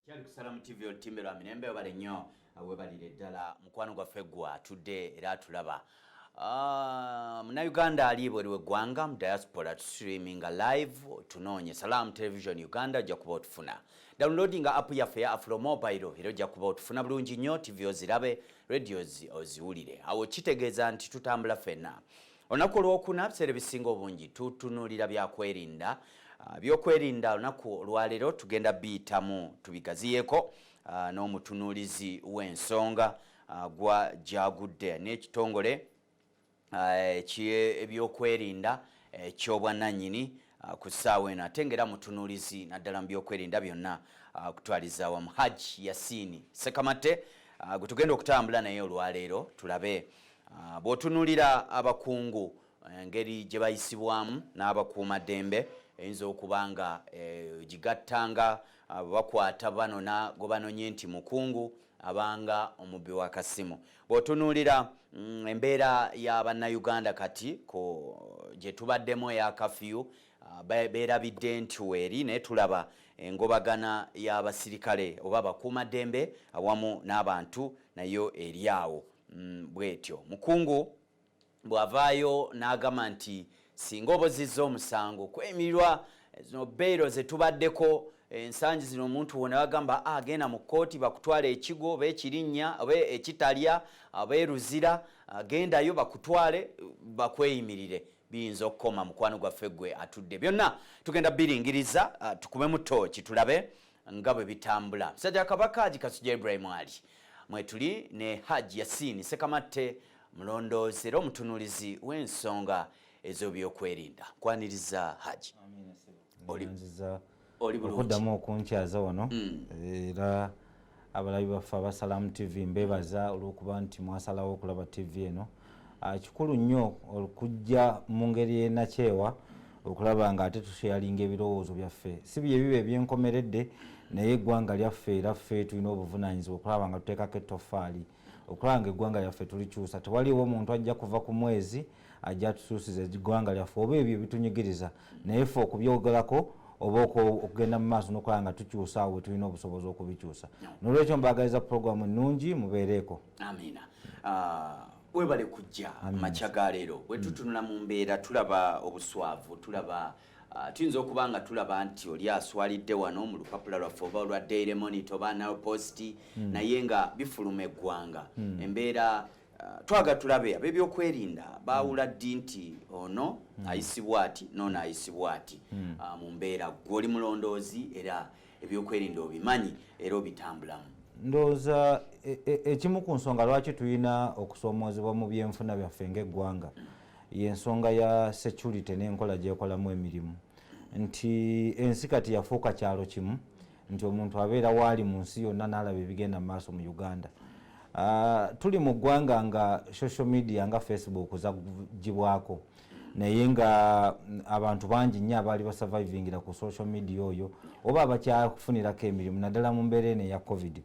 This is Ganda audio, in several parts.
Kyali kusalamu TV otimbero aminembe bale nnyo webalire ddala mukwano gwaffe gwa atudde era atulaba. Munnayuganda ali bweri w'eggwanga mu diaspora streaminga live tunoonye Salam Television Uganda ojja kuba otufuna. Downloadinga app yaffe ya Afro Mobile era ojja kuba otufuna bulungi nnyo, TV ozirabe, radios oziwulire. Awo kitegeeza nti tutambula ffenna. Olunaku olwokuna biseera ebisinga obungi tutunuulira byakwerinda. Byokwerinda olunaku olwaleero tugenda biyitamu tubigaziyeeko n'omutunuulizi w'ensonga gwa Jagudde n'ekitongole ebyokwerinda eky'obwannannyini ku ssaawa eno ate ng'era mutunuulizi naddala mu byokwerinda byonna kutwaliza wamu Haji Yasin Ssekamate gwe tugenda okutambula naye olwaleero tulabe bw'otunuulira abakungu engeri gye bayisibwamu n'abakuumaddembe eyinza okuba nga gigattanga bakwata banona gwe banonye nti mukungu abanga omubbi wa kasimu. Bw'otunuulira embeera y'Abannayuganda kati gye tubaddemu eya kafyu beerabidde nti weeri naye tulaba engobagana y'abasirikale oba abakuumaddembe awamu n'abantu nayo eri awo bw'etyo. Mukungu bw'avaayo n'agamba nti singa obozizza omusango kwemirirwa zino beero ze tubaddeko ensangi zino omuntu wona bagamba agenda mu kkooti bakutwala ekigo oba ekirinnya oba ekitalya oba eruzira agendayo bakutwale bakweyimirire biyinza okukoma mukwano gwaffe gwe atudde. Byonna tugenda biringiriza tukubemu tooki tulabe nga bwe bitambula. Musajja Kabaka Haji Kasujja Ibrahim Ali mwetuli ne Haji Yasin Ssekamate mulondoozi era omutunuulizi w'ensonga ez'ebyokwerinda. Nkwaniriza Haji. Oli okuddamu okunkyaza wano era abalabi baffe aba Salam TV mbebaza olw'okuba nti mwasalawo okulaba TV eno. Kikulu nnyo okujja mu ngeri y'ennakyewa okulaba nga ate tusharinga ebirowoozo byaffe. Si bye bibe ebyenkomeredde naye eggwanga lyaffe era ffe tulina obuvunaanyizibwa okulaba nga tuteekako ettoffaali okulaba nga eggwanga lyaffe tulikyusa. Tewaliwo omuntu ajja kuva ku mwezi ajja tusuusiza eggwanga lyaffe oba ebyo bitunyigiriza naye ffe okubyogerako oba okugenda mu maaso n'okulaba nga tukyusa awo tulina obusobozi okubikyusa. N'olwekyo mbagaliza puroguramu ennungi mubeereeko. Amiina. Webale kujja makya ga leero bwe tutunula mu mbeera tulaba obuswavu tulaba tuyinza okuba nga tulaba nti oli aswalidde wano mu lupapula lwaffe oba olwa Daily Monitor oba Nile Post naye nga bifuluma eggwanga embeera twaga tulabe ab'ebyokwerinda baawula ddi nti ono ayisibwa ati n'ono ayisibwa ati mu mbeera gw'oli mulondoozi era ebyokwerinda obimanyi era obitambulamu. Ndowooza ekimu ku nsonga lwaki tulina okusoomoozebwa mu byenfuna byaffe ng'eggwanga y'ensonga ya security n'enkola gy'ekolamu emirimu. Nti ensi kati yafuuka kyalo kimu nti omuntu abeera waali mu nsi yonna n'alaba ebigenda mu maaso mu Uganda. Tuli mu ggwanga nga social media nga Facebook zagibwako naye nga abantu bangi nnyo abaali basurvivingira ku social media oyo oba abakyafunirako emirimu naddala mu mbeera eno eya COVID.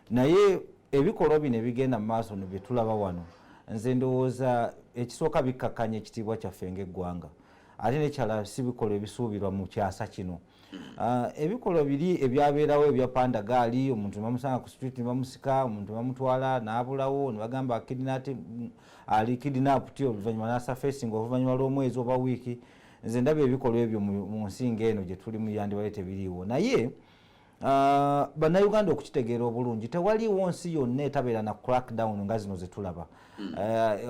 Naye ebikolwa bino ebigenda mu maaso bye tulaba wano nze ndowooza ekisooka bikkakkanya ekitiibwa kyaffe ng'eggwanga ate nekyala si bikolwa ebisuubirwa mu kyasa kino. Ebikolwa biri ebyabeerawo ebya pandagaali omuntu bamusanga ku street bamusika omuntu bamutwala n'abulawo ne bagamba ali kidnapped oluvannyuma n'asafesinga oluvannyuma lw'omwezi oba wiiki. Nze ndaba ebikolwa ebyo mu nsi ng'eno gye tuli mu yandibale tebiriiwo naye Bannayuganda okukitegeera obulungi tewaliwo nsi yonna etabeera na crackdown nga zino ze tulaba.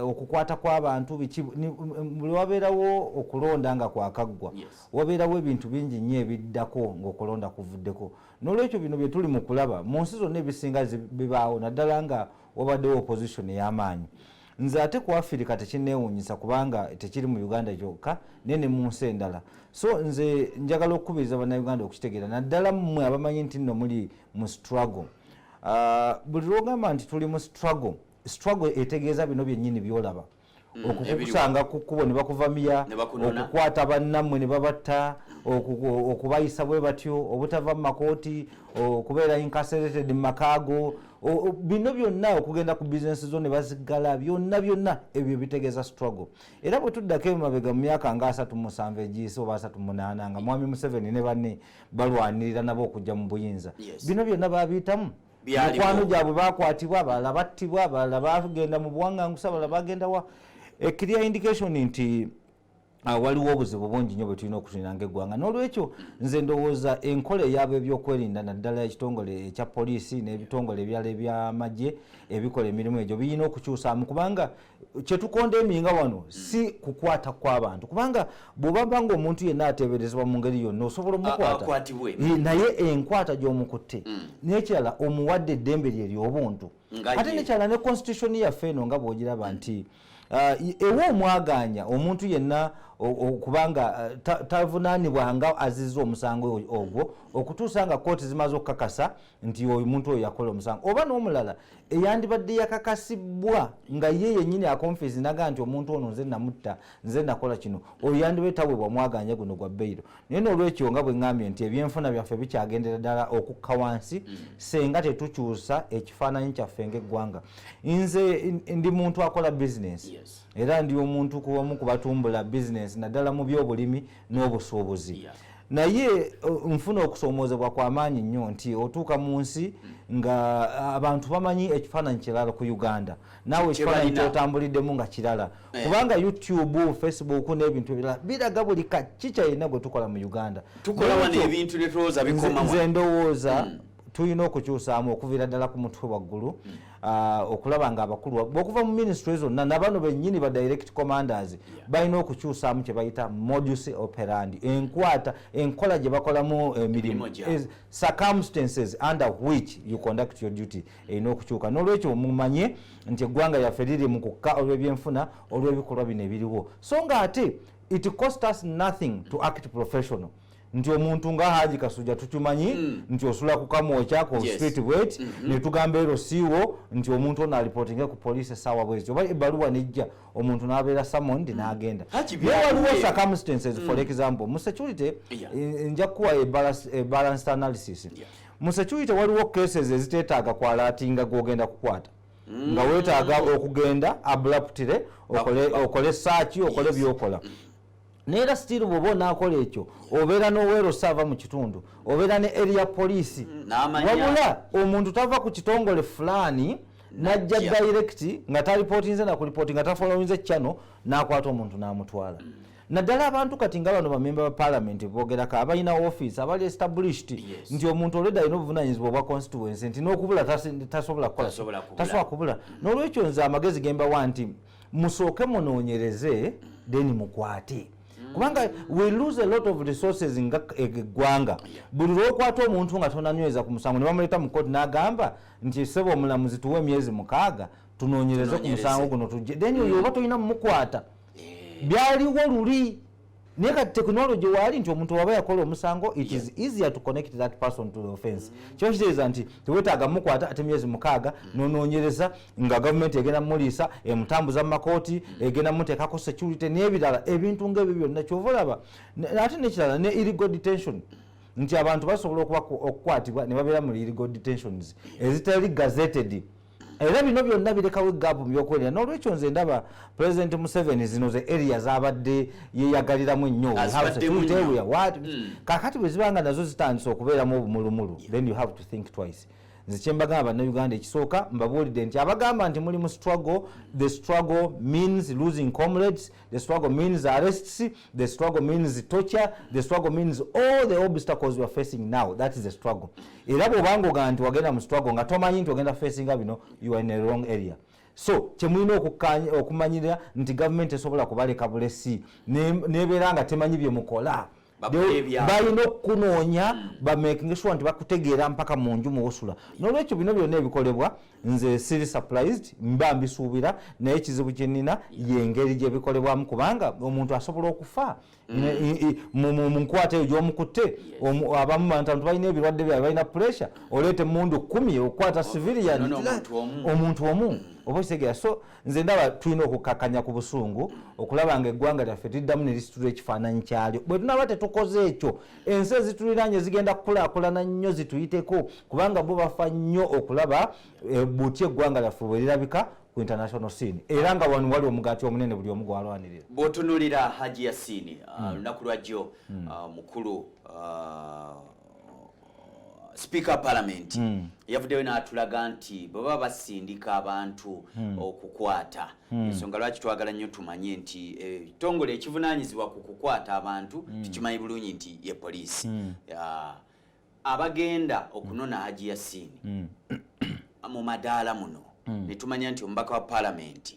Okukwata kw'abantu buli wabeerawo okulonda nga kwakaggwa wabeerawo ebintu bingi nnyo ebiddako ng'okulonda kuvuddeko. N'olwekyo bino bye tuli mu kulaba mu nsi zonna ebisinga bibaawo naddala nga wabaddewo opposition ey'amaanyi. Nze ate ku Afirika tekinneewuunyisa kubanga tekiri mu Uganda kyokka nene mu nsi endala. So nze njagala okukubiriza Bannayuganda okukitegeera naddala mmwe abamanyi nti nno muli mu struggle. Buli lwogamba nti tuli mu struggle etegeeza bino byennyini byolaba. okukusanga ku kkubo ne bakuvamya okukwata bannammwe ne babatta okubayisa bwe batyo obutava mu makooti okubeera incarcerated mu makaago bino byonna okugenda ku bizinesi zo ne bazigala byonna ebyo bitegeeza struggle era bwe tuddako emabega mu myaka nga 37 egiyise oba 38 nga mwami Museveni ne banne balwanirira nabo okujja mu buyinza bino byonna babiyitamu mikwano gyabwe bakwatibwa abalala battibwa abalala bagenda mu buwaŋŋangusa abalala bagenda wa a clear indication nti waliwo obuzibu bungi nnyo bwe tulina okutunira ng'eggwanga n'olwekyo nze ndowooza enkola eyabwe ebyokwerinda naddala ekitongole ekya poliisi n'ebitongole ebirala ebyamagye ebikola emirimu egyo birina okukyusaamu kubanga kyetukonda eminga wano si kukwata kw'abantu kubanga bw'obamba ng'omuntu yenna ateeberezebwa mu ngeri yonna osobola omukwata naye enkwata gy'omukutte n'ekirala omuwadde eddembe lye ery'obuntu ate n'ekirala ne constitution yaffe eno nga bw'ogiraba nti ewa omwaganya omuntu yenna okubanga tavunaanibwa nga azizza omusango ogwo okutuusa nga kooti zimaze okukakasa nti omuntu oyo yakola omusango oba n'omulala eyandibadde yakakasibwa nga ye yennyini akonfesi naga nti omuntu ono nze namutta nze nakola kino oyo yandibe tawebwa mwaganya guno gwa bbeiro naye n'olwekyo nga bwe ŋŋambye nti ebyenfuna byaffe bikyagendera ddala okukka wansi senga tetukyusa ekifaananyi kyaffe ng'eggwanga nze ndi muntu akola bizinesi era ndi omuntu kubamu kubatumbula bizinesi naddala mu byobulimi n'obusuubuzi naye nfuna okusomoozebwa kw'amaanyi nnyo nti otuuka mu nsi nga abantu bamanyi ekifaananyi kirala ku Uganda naawe ekifaananyi kyotambuliddemu nga kirala kubanga YouTube Facebook n'ebintu ebirala biraga buli kakica yenna gwe tukola mu Uganda nze ndowooza tulina okukyusaamu okuviira ddala ku mutwe waggulu okulaba nga abakulu bw'okuva mu ministry zonna nabano bennyini ba direct commanders balina okukyusaamu kye bayita modus operandi enkola gye bakolamu emirimu circumstances under which you conduct your duty erina okukyuka n'olwekyo mumanye nti eggwanga yaffe liri mu kukka olw'ebyenfuna olw'ebikolwa bino ebiriwo so nga ate it cost us nothing to act professional nti omuntu nga Haji Kasujja tukimanyi nti osula ku kamwokya ku street wet ne tugamba ero siiwo nti omuntu ono alipotinge ku police essaawa bwezityo oba ebbaluwa nejja omuntu n'abeera summoned n'agenda waliwo circumstances for example mu security nja kuwa a balanced analysis mu security waliwo cases eziteetaaga kwalaatinga gw'ogenda kukwata nga weetaaga okugenda abruptly okole search okole byokola neera still bw'oba onaakola ekyo obeera n'oweero saava mu kitundu obeera ne area police wabula omuntu tava ku kitongole fulani najja direct nga talipootinze nakulipooti nga tafolowinze channel n'akwata omuntu n'amutwala naddala abantu kati nga bano bamemba ba parliament boogerako abalina office abali established nti omuntu olwedda alina obuvunaanyizibwa obwa constituency nti n'okubula tasobola kukola tasobola kubula n'olwekyo nze amagezi gembawa nti musooke munoonyereze then mukwate kubanga we lose a lot of resources nga eggwanga buli lwokwata omuntu nga tonanyweza ku musango ne bamuleta mu kooti n'agamba nti sebo omulamuzi tuwe emyezi 6 tunoonyereze ku musango guno tujje then oyo oba tolina mumukwata byaliwo luli naye kati technology waali nti omuntu waba yakola omusango it is easier to connect that person to the offense kyo kitegeeza nti teweetaaga mukwata ate emyezi 6 nonoonyereza nga gavumenti egenda muliisa emutambuza mu makooti egenda muteekako security n'ebirala ebintu ng'ebyo byonna kyova olaba ate n'ekirala ne illegal detention nti abantu basobola okukwatibwa ne babeera mu illegal detentions ezitali gazetted era bino byonna birekawo egaapu byokwerera n'olwekyo nze ndaba President Museveni zino ze area zabadde yeyagaliramu ennyo kakati bwe zibanga nazo zitandise okubeeramu obumulumulu then you have to think twice nze kyembagamba bannayuganda ekisooka mbabuulidde nti abagamba nti muli mu struggle the struggle means losing comrades the struggle means arrests the struggle means torture the struggle means all the obstacles we are facing now that is the struggle era bw'obanga ogamba nti wagenda mu struggle nga tomanyi nti ogenda facinga bino you are in a wrong area so kyemulina okumanyira nti gavumenti esobola kubaleka bulesi nebeera nga temanyi bye mukola balina okukunoonya bamaking sure nti bakutegeera mpaka mu nju muwosula n'olwekyo bino byonna ebikolebwa nze siri surprised mba mbisuubira naye ekizibu kyenina yengeri gye bikolebwamu kubanga omuntu asobola okufa mu nkwata eyo gy'omukutte abamu bantu balina ebirwadde byabwe balina pressure oleete emundu 10 okukwata civilian omuntu omu oba okitegeera. So nze ndaba tulina okukkakkanya ku busungu okulaba nga eggwanga lyaffe liddamu ne lisitula ekifaananyi kyalyo. Bwe tunaba tetukoze ekyo ensi ezituliraanye zigenda kukulaakulana nnyo zituyiteko kubanga bo bafa nnyo okulaba buti eggwanga lyaffe bwe lirabika ku international scene era nga wano wali omugaati omunene buli omu gwalwanirira. Bw'otunuulira Haji Yasin lunaku lwajjo mukulu Speaker Parliament yavuddeyo n'atulaga nti bwe baba basindika abantu okukwata ensonga lwaki twagala nnyo tumanye nti ekitongole ekivunaanyizibwa ku kukwata abantu tukimanyi bulungi nti ye poliisi abagenda okunona Haji Yasin mu madaala muno netumanya nti omubaka wa Parliament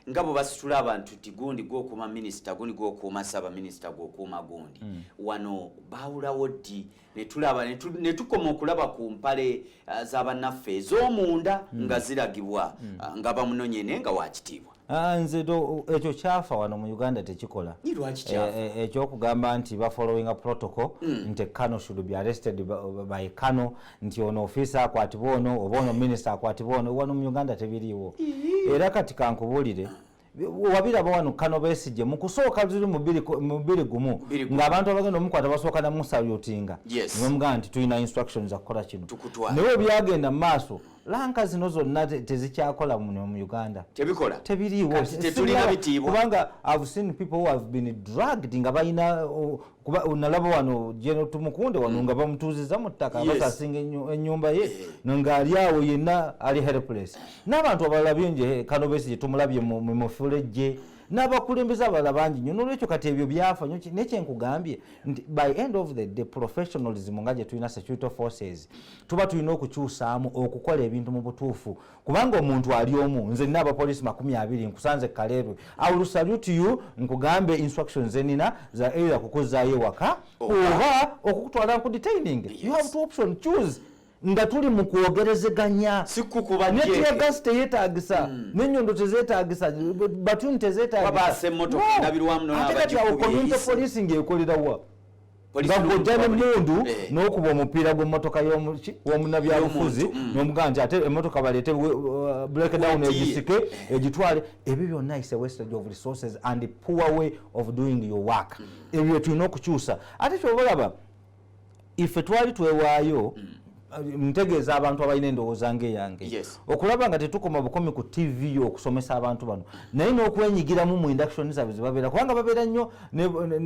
nga bwe basitula abantu ti gundi gw'okuuma minisita gundi gw'okuuma ssaabaminisita gw'okuuma gundi wano baawulawo ddi netulaba netukoma okulaba ku mpale z'abannaffe ez'omunda nga ziragibwa nga bamunonye naye nga wakitiibwa. Nze ekyo kyafa wano mu Uganda tekikola. Ekyokugamba nti bafollowing a protocol nti Kano should be arrested by Kano nti ono officer akwatibwa ono oba ono minister akwatibwa ono wano mu Uganda tebiriiwo. Era kati kankubuulire wabiraba wano Kano Besigye mu kusooka ziri mu bbiri gumu ng'abantu abagenda omukwata basooka na musalutinga nomugamba nti tulina instructions za kukola kino naye byagenda mu maaso lanka zino zonna tezikyakola mu Uganda tebiriiwo kubanga I've seen people who have been dragged nga balina nalaba wano Jeno Tumukunde wano nga bamutuuziza mu ttaka basasinga ennyumba ye ng'ali awo yenna ali helpless n'abantu abalala bingi Kano Besigye tumulabye mu fulejje n'abakulembeze abalala bangi nnyo n'olwekyo kati ebyo byafa nekyenkugambye nti by end of the day professionalism nga gye tulina security forces tuba tulina okukyusaamu okukola ebintu mu butuufu kubanga omuntu ali omu nze nina abapoliisi 20 nkusanze Kaleerwe I will salute you nkugambe instructions zenina za either kukuzaayo ewaka oba okukutwala ku detaining you have two options choose nga tuli mu kwogerezeganya netiyagasi teyeetagisa n'ennyondo tezeetagisa batuni tezeetagisa poliisi ng'ekolerawa nga gwojja n'emmundu n'okuba omupiira gw'emmotoka w'omunnabyabufuzi n'omugamba nti ate emmotoka baleete breakdown egisike egitwale ebyo byonna is a wastage of resources and a poor way of doing your work ebyo tulina okukyusa ate kyobalaba ife twali twewaayo ntegeeza abantu abalina endowooza ng'eyange okulaba nga tetukoma bukomi ku TV okusomesa abantu bano naye n'okwenyigiramu mu induction zaabwe ze babeera kubanga babeera nnyo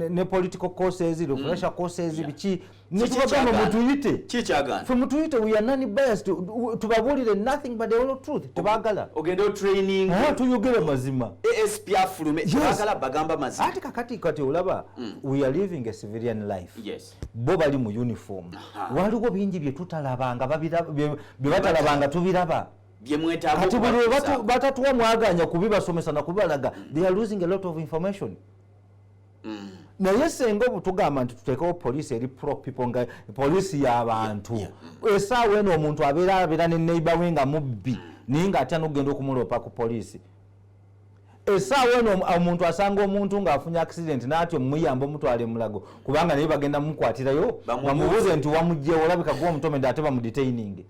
ne political courses refresher courses biki netubagamba mutuyite fe mutuyite we are none biased tubabuulire nothing but the whole truth tebaagala ogenda training tuyogere mazima ASP afulume tebaagala bagamba mazima ate kati olaba we are living a civilian life bo bali mu uniform waliwo bingi bye tutalabanga bye batalabanga tubiraba kati buli batatuwa mwaganya kubibasomesa na kubalaga they are losing a lot of information naye senga obutugamba nti tuteekawo poliisi eri pro people nga poliisi y'abantu essaawa eno omuntu abeera ne neighbor we nga mubbi naye ng'atya n'okugenda okumuloopa ku poliisi essaawa eno omuntu asanga omuntu ng'afunye accident n'atyo muyamba omutwala emulago kubanga naye bagenda mumukwatirayo bamubuuze nti wamugjewo olabika gw'omutomedde ate bamudetaining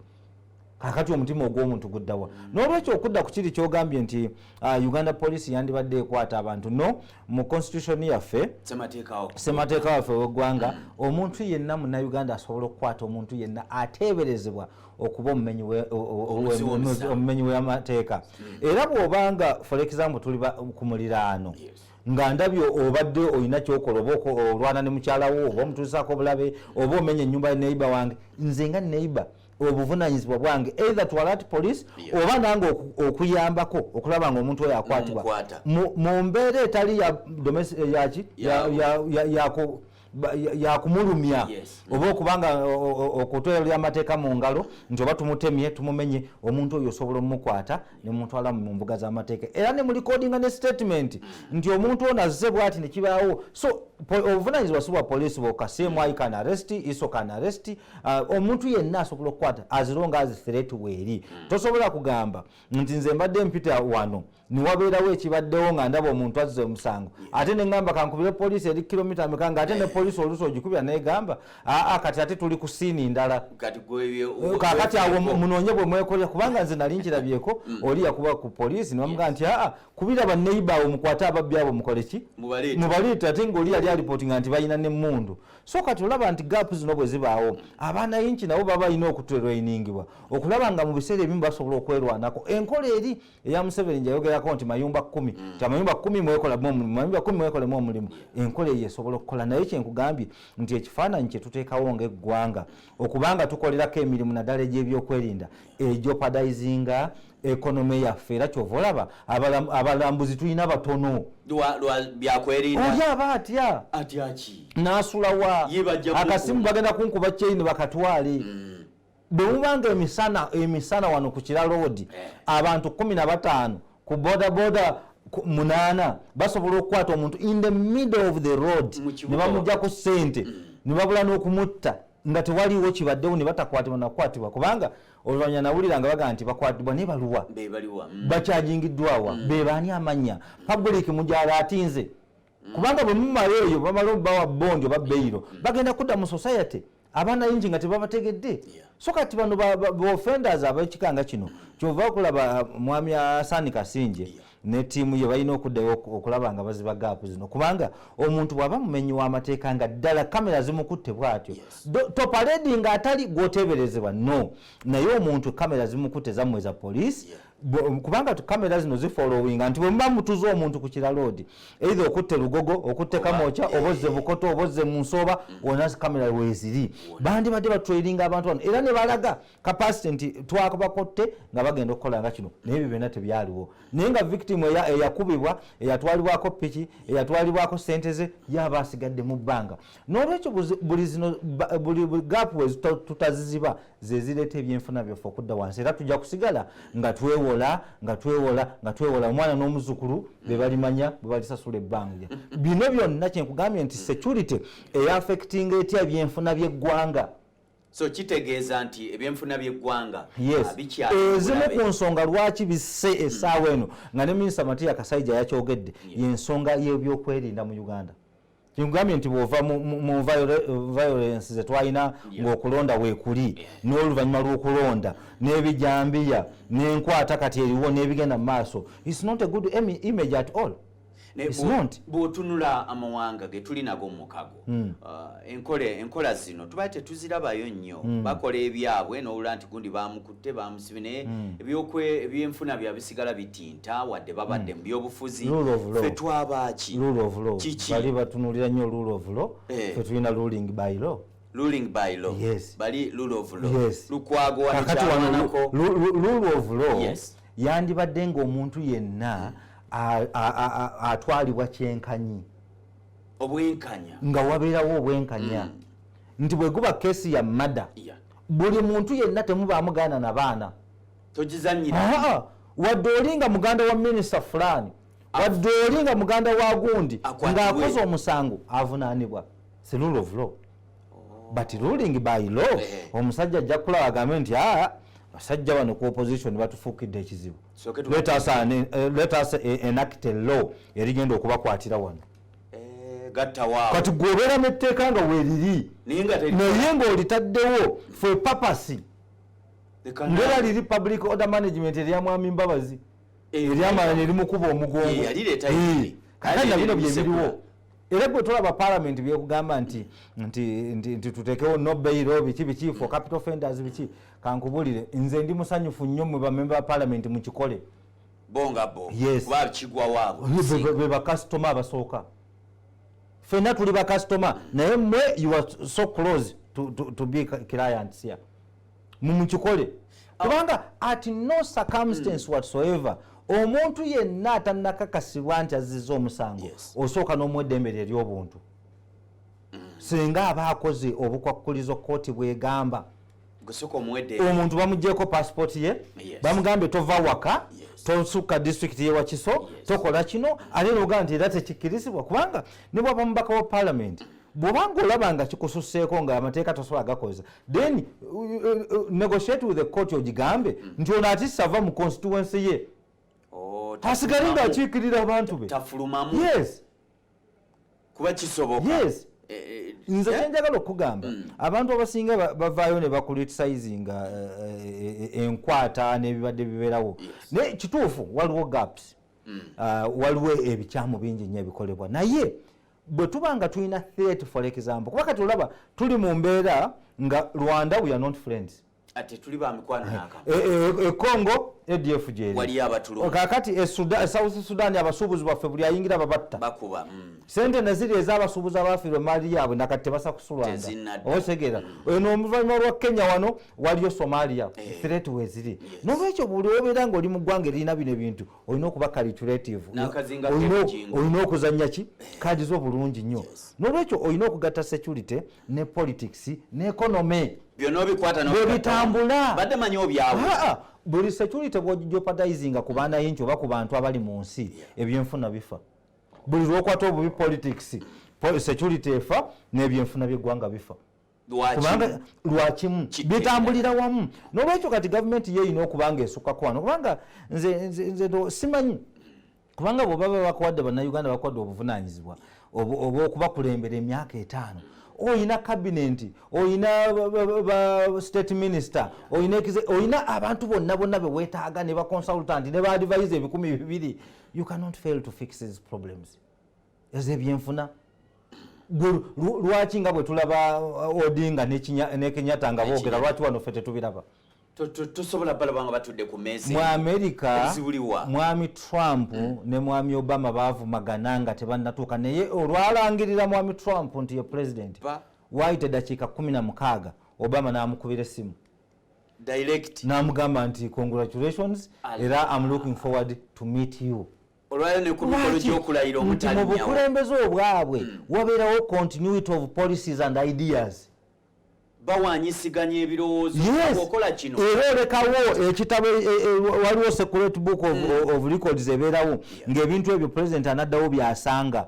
kakati omutima ogw'omuntu guddawa n'olwekyo okudda ku kiri kyogambye nti Uganda police yandibadde ekwata abantu no mu constitution yaffe ssemateeka waffe w'eggwanga omuntu yenna munnayuganda asobola okukwata omuntu yenna ateeberezebwa okuba omumenyi w'amateeka era bw'obanga for example tuli ku muliraano nga ndabyo obadde olina kyokola oba olwana ne mukyalawo oba omutuusaako obulabe oba omenya ennyumba ya neighbor wange nze nga neighbor obuvunanyizibwa bwange either twalati police oba nange okuyambako okulaba nga omuntu oyo akwatibwa mu mbeera etali yakumulumya oba okubanga okutwera amateeka mu ngalo nti oba tumutemye tumumenye omuntu oyo osobola omukwata ne mutwala mu mbuga z'amateeka era ne mu recordinga ne statement nti omuntu ono azze bw'ati ne kibaawo so obuvunanyizibwa si bwa poliisi bwokka. CMI I can arrest, ISO can arrest, omuntu yenna asobola okukwata as long as threat weeri. Tosobola kugamba nti nze mbadde mpita wano niwabeerawo ekibaddewo nga ndaba omuntu azze omusango ate ne ngamba kankubire poliisi eri kilomita meka nga ate ne poliisi oluusi ogikubira negamba kati ate tuli ku siini ndala kakati awo munoonye bwe mwekolera kubanga nze nali nkirabyeko oli yakuba ku poliisi nibamugaa nti kubira banneiba awo mukwate ababbi abo mukole ki mubaleete ate ngaoli yali alipootinga nti balina n'emmundu. So kati olaba nti gaapu zino bwe zibaawo abaana yinki nabo baba balina okutreiningibwa okulaba nga mu biseera ebimu basobola okwerwanako. Enkola eri eya Museveni gyayogerako nti mayumba 10 ti amayumba 10 mwekolamu omulimu, mayumba 10 mwekolemu omulimu. Enkola eyo esobola okukola naye kyenkugambye nti ekifaananyi kye tuteekawo ng'eggwanga okubanga tukolerako emirimu naddala egy'ebyokwerinda ejopadizinga economy yaffe era kyova olaba abalambuzi tulina batono oli aba atya n'asulawa akasimu bagenda kunkuba kyeyini bakatwale. Bwe mubanga emisana wano ku Kirala Road abantu 15 ku bodaboda 8 basobola okukwata omuntu in the middle of the road ne bamugya ku ssente ne babula n'okumutta nga tewaliwo kibaddewo ne batakwatibwa nakwatibwa kubanga oluvanyuma nawulira nga baga nti bakwatibwa ne baluwa bakyajingiddwawa be baani amanya public mujala atinze kubanga bwe mumala eyo bamala bawa bondi oba beyiro bagenda kudda mu society abaana yingi nga tebabategedde. So kati bano offenders ab'ekikanga kino kyova okulaba mwami Hassan Kasinje ne ttiimu ye balina okuddayo okulaba nga baziba gaapu zino kubanga omuntu bw'aba mumenyi w'amateeka nga ddala kamera zimukutte bw'atyo topaledi nga atali gwoteeberezebwa no naye omuntu kamera zimukutte zammwe za poliisi kubanga kamera zino zifollowinga nti bwe muba mutuze omuntu ku Kirala Road either okutte Lugogo okutte Kamokya obozze Bukoto obozze mu Nsooba wonna kamera weeziri bandibadde batraininga abantu bano era ne balaga capacity nti twakabakotte nga bagenda okukola nga kino naye ebyo byonna tebyaliwo naye nga victim eyakubibwa eyatwalibwako piki eyatwalibwako ssente ze yaba asigadde mu bbanga. N'olwekyo buli gaapu we tutaziziba ze zireeta ebyenfuna byaffe okudda wansi era tujja kusigala nga twewola omwana n'omuzzukulu be balimanya bwe balisasula ebbanga. Bino byonna kyenkugambye nti security eyaffectinga etya ebyenfuna by'eggwanga. So kitegeeza nti ebyenfuna by'eggwanga ezimu ku nsonga lwaki bisse essaawa eno nga ne Minisita Matiya Kasaija yakyogedde y'ensonga y'ebyokwerinda mu Uganda. Kyenkugambye nti bw'ova mu violence ze twalina ng'okulonda weekuli n'oluvannyuma lw'okulonda n'ebijambiya n'enkwata kati eriwo n'ebigenda mu maaso it's not a good image at all. Bw'otunula amawanga ge tuli nago mu mukago enkola zino tuba tetuzirabayo nnyo bakola ebyabwe n'owulira nti gundi bamukutte bamusibe naye ebyenfuna byabisigala bitinta wadde babadde mu byobufuzi ffe twabaki bali batunulira nnyo rule of law ffe tulina ruling by law bali rule of law Lukwago wanakyamanako rule of law yandibadde ng'omuntu yenna atwalibwa kyenkanyi obwenkanya nga wabeerawo obwenkanya nti bwe guba keesi ya mada buli muntu yenna temubaamu gaana na baana togizanyira wadde olinga muganda wa minisita fulani wadde olinga muganda wa gundi ng'akoze omusango avunaanibwa si rule of law but ruling by law omusajja ajja kulaba agambe nti basajja bano ku opposition batufuukidde ekizibu let us enact a law erigenda okubakwatira wano kati gwobeera n'etteeka nga weeriri naye ng'olitaddewo for purpose ngera liri public order management erya mwami Mbabazi eryamala ne limukuba omugongo kati na bino byebiriwo era bwe tulaba parliament byekugamba nti tutekewo no bail biki for capital offenders biki kankubulire nze ndi musanyufu nnyo mwe bamemba ba parliament mukikole kuba kigwa waabwe be bakasitoma abasooka ffenna tuli bakasitoma naye mmwe you are so close to be clients here mukikole kubanga at no circumstance whatsoever omuntu yenna atannakakasibwa nti azizza omusango osooka n'omweddembe ery'obuntu singa aba akoze obukwakkulizo kooti bwegamba omuntu bamugyeko passport ye bamugambye tova waka tosukka district ye Wakiso tokola kino ate noga nti era tekikkirizibwa kubanga ne bwaba mubaka wa parliament bwobanga olaba nga kikususseeko nga amateeka tosobola gakoza then negotiate with the court ogigambe nti ono ati sava mu constituency ye asigale nga akiikirira abantu be yes kuba kisoboka yes nze kyenjagala okugamba abantu abasinga bavaayo ne bakuritisizinga enkwata n'ebibadde bibeerawo naye kituufu waliwo gaps waliwo ebikyamu bingi nnyo ebikolebwa naye bwe tuba nga tulina theatre for example kuba kati olaba tuli mu mbeera nga Rwanda we are not friends ate tuli ba mikwano Congo ADF jeri wali abatulo kakati South Sudan abasubuzi baffe buli ayingira babatta bakuba sente naziri ez'abasubuzi abafiirwa mali yaabwe nakati tebasa kusulwanga osegera eno omuvanyuma lwa Kenya wano waliyo Somalia threat weziri n'olwekyo buli obeera ng'oli mu ggwanga erina bino ebintu olina okuba calculative olina okuzannya ki kaadi zo bulungi nnyo n'olwekyo olina okugatta security ne politics ne economy byonna obikwata n'obitambula badde manyi obyawe buli security bw'ogijeopardizinga ku baana y'enki oba ku bantu abali mu nsi ebyenfuna bifa buli lwokwata obubi politics security efa n'ebyenfuna by'eggwanga bifa kubanga lwakimu bitambulira wamu n'olwekyo kati gavumenti yeeyina okubanga esukkako wano kubanga nze simanyi kubanga bw'obaba bakuwadde bannayuganda bakuwadde obuvunaanyizibwa oba okubakulembera emyaka 5 oyina cabinet oyina state minister oyina abantu bonna be wetaaga ne ba consultant ne ba advisor 200 you cannot fail to fix these problems ezebyenfuna lwaki nga bwe tulaba Odinga ne Kenyatta nga boogera lwaki wano ffe tetubiraba tosobola balabanga batudde ku meezi mu America mwami Trump ne mwami Obama baavumagana nga tebannatuuka naye olwalangirira mwami Trump nti ye president waayita eddakiika 16 Obama n'amukubira essimu direct n'amugamba nti congratulations era I'm looking forward to meet you olwayo ne ku mikolo gy'okulayira omutali mu bukulembeze obwabwe wabeerawo continuity of policies and ideas bawanyisiganya ebirowoozo okola kino era olekawo ekitabo waliwo secret book of records ebeerawo ng'ebintu ebyo president anaddawo byasanga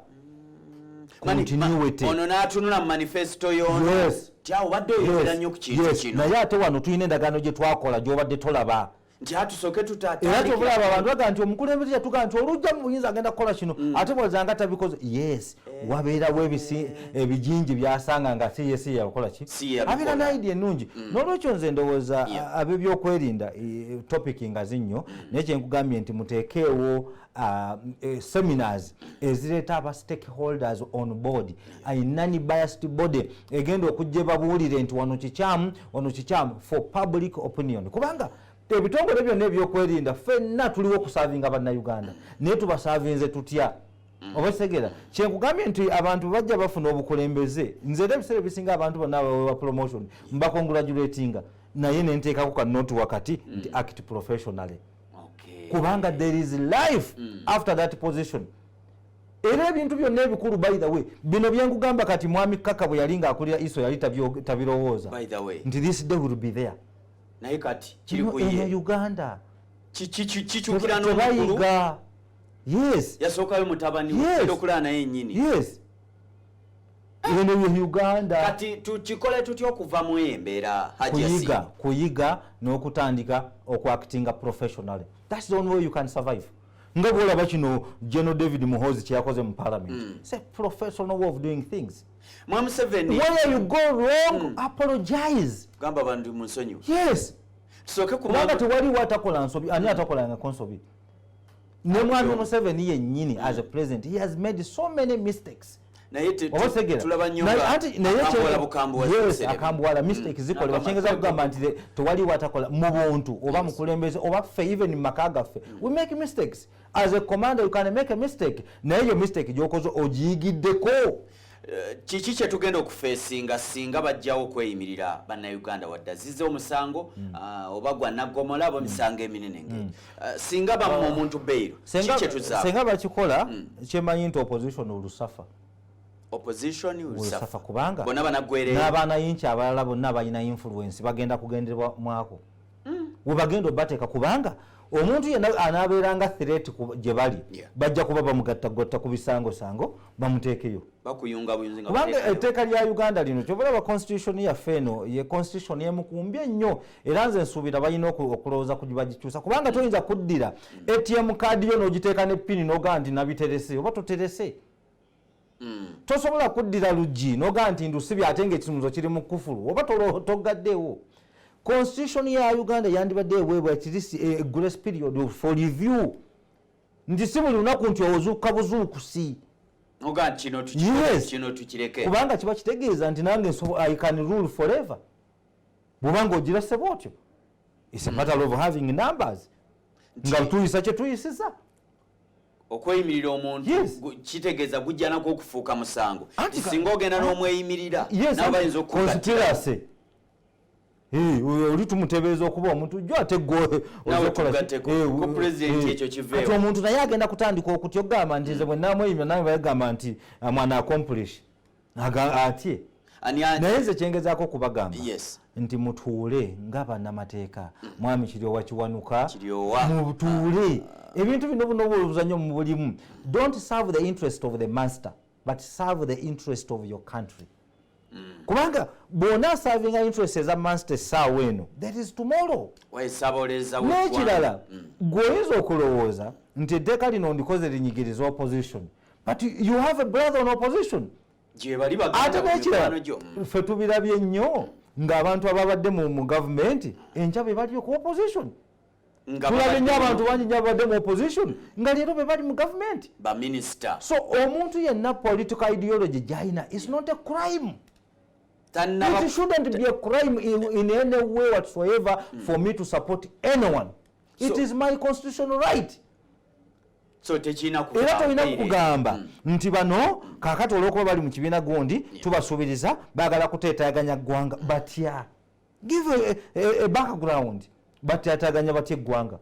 continuity ono n'atunula mu manifesto yono kyawo badde oyogera nnyo ku kintu kino naye ate wano tulina endagaano gye twakola gy'obadde tolaba nti atusooke era kyobulaba abantu baga nti omukulembeze yatuga nti olujja mu buyinza agenda kukola kino ate bwazanga tabikoze yes wabeerawo ebijinji byasanga nga si yakola ki abeera naidi ennungi n'olwekyo nze ndowooza ab'ebyokwerinda topic ngazi nnyo naye kyenkugambye nti muteekeewo seminars ezireeta aba stakeholders on board a non-biased body egenda okujja babuulire nti wano kikyamu for public opinion kubanga ebitongole byonna ebyokwerinda ffenna tuliwo okusavinga bannayuganda naye tubasaavinze tutya obasegera kyenkugambye nti abantu bajja bafuna obukulembeze nze era ebiseera ebisinga abantu bonna abawewa promotion mbacongratulatinga naye nenteekako kanoti wakati nti act professionally kubanga there is life after that position era ebintu byonna ebikulu by the way bino byenkugamba kati mwami Kaka bwe yali ng'akulira iso yali tabirowooza nti this day will be there naye kati kiri kuye Uganda kikyukira n'omukulu yes yasookayo mutabani okulaa naye nnyini yes eno ye Uganda kati tukikole tutya okuva mu embeera kuyiga n'okutandika okuactinga professionally that's the only way you can survive nga bwolaba kino General David Muhoozi kyeyakoze mu parliament it's a professional way of doing things Mwami Museveni where you go wrong apologize gamba bantu munsonyi yes tusoke kubanga tewali watakola nsobi ani atakolanga konsobi ne Mwami Museveni yennyini as a president he has made so many mistakes tulaba nnyo akambuwala mistakes zikolebwa kyengeza kugamba nti tewali watakola mu buntu oba mukulembeze oba ffe even mu maka gaffe we make mistakes as a commander you can make a mistake naye yo mistake gyokoze ogiyigiddeko kiki kye tugenda okufeesinga singa bajjawo okweyimirira bannayuganda wadde azize omusango oba gwa naggomola abo misango eminene singa bamu omuntu beiro kiki kye tuzaawo singa bakikola kyemanyi nti opposition olusafa ulusafa kubanga n'abaana yinki abalala bonna balina influence bagenda kugenderwa mwako webagenda obateeka kubanga omuntu yenna anaabeeranga threat gye bali bajja kuba bamugattagotta ku bisangosango bamuteekeyo kubanga etteeka lya Uganda lino kyobalaba constitution yaffe eno ye constitution yemukumbye ennyo era nze nsuubira balina okulowooza bagikyusa kubanga toyinza kuddira ATM kaadi yo n'ogiteeka ne pini n'ogaa nti nabiterese oba toterese tosobola kuddira luggi n'ogaa nti ndusibye ate ng'ekisumuluzo kiri mu kufulu oba togaddeewo. Constitution ya Uganda yandibadde eweebwa at least a grace period for review nti si buli lunaku nti ozuuka buzuukusi kino tukireke kubanga kiba kitegeeza nti nange I can rule forever bwobanga ogirase bwotyo. It's a matter of having numbers nga tuyisa kye tuyisiza okweyimirira omuntu kitegeeza bujja nako okufuuka musango singa ogenda n'omweyimirira n'abayinza okukugattira oli tumutebeeza okuba omuntu jjo ate ati omuntu naye agenda kutandika okutya okugamba nti nze bwe namweyimira nawe bagamba nti mwana accomplish atye naye nze kyengezaako okubagamba nti mutuule nga bannamateeka mwami kiryowa kiwanuka mutuule ebintu bino buno obuzanyo mu bulimu don't serve the interest of the master but serve the interest of your country. Kubanga bwona serving interest eza master essaawa eno that is tomorrow n'ekirala gweoyinza okulowooza nti etteeka lino ndikoze linyigiriza opposition but you have a brother on opposition ate n'ekirala ffe tubirabye nnyo ng'abantu ababadde mu gavumenti enkya be bali ku opposition tulabye nnyo abantu bangi nnyo ababadde mu opposition nga leero be bali mu gavumenti so omuntu yenna political ideology gy'alina is not a crime. It shouldn't be a crime in any way whatsoever for me to support anyone. It is my constitutional right. Era tolina kugamba nti bano kakati olw'okuba bali mu kibiina gundi tubasuubiriza baagala kuteetaaganya ggwanga batya. Give a background bateetaaganya batya eggwanga.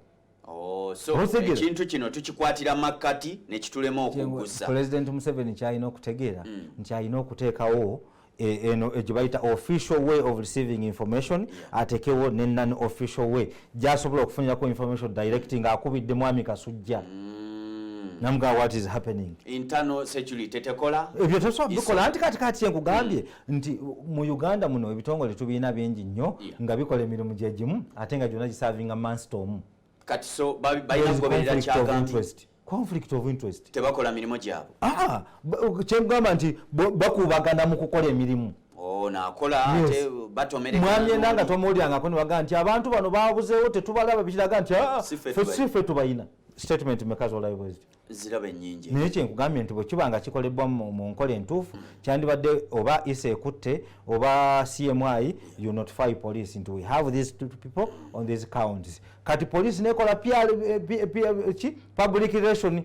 Ekintu kino tukikwatira makkati ne kitulema okugusa. President Museveni kyalina okutegeera nti alina okuteekawo gye bayita official way of receiving information atekewo ne non official way gy'asobola okufunirako information direct ng'akubidde mwami Kasujja namugaa what is happening internal security tekola ebyo tesobola bikola anti kati nkugambye nti mu Uganda muno ebitongole tubiina bingi nnyo nga bikola emirimu gye gimu ate nga gyonna gisavinga manstorm kati so balina kugoberera kyagambye conflict of interest tebakola mirimu gyabwe kyengamba nti bakubagana mu kukola emirimu nakola ate batomereka mwami endanga tomuwulirangako ne bagamba nti abantu bano babuzeewo tetubalaba bekiraga nti ffe tubayina statement mekazi olaiwe ziraba ennyingi naye kyenkugambye nti bwe kibanga kikolebwa mu nkola entuufu kyandibadde oba isa ekutte oba CMI you notify police nti we have these two people on these counts kati police nekola public relation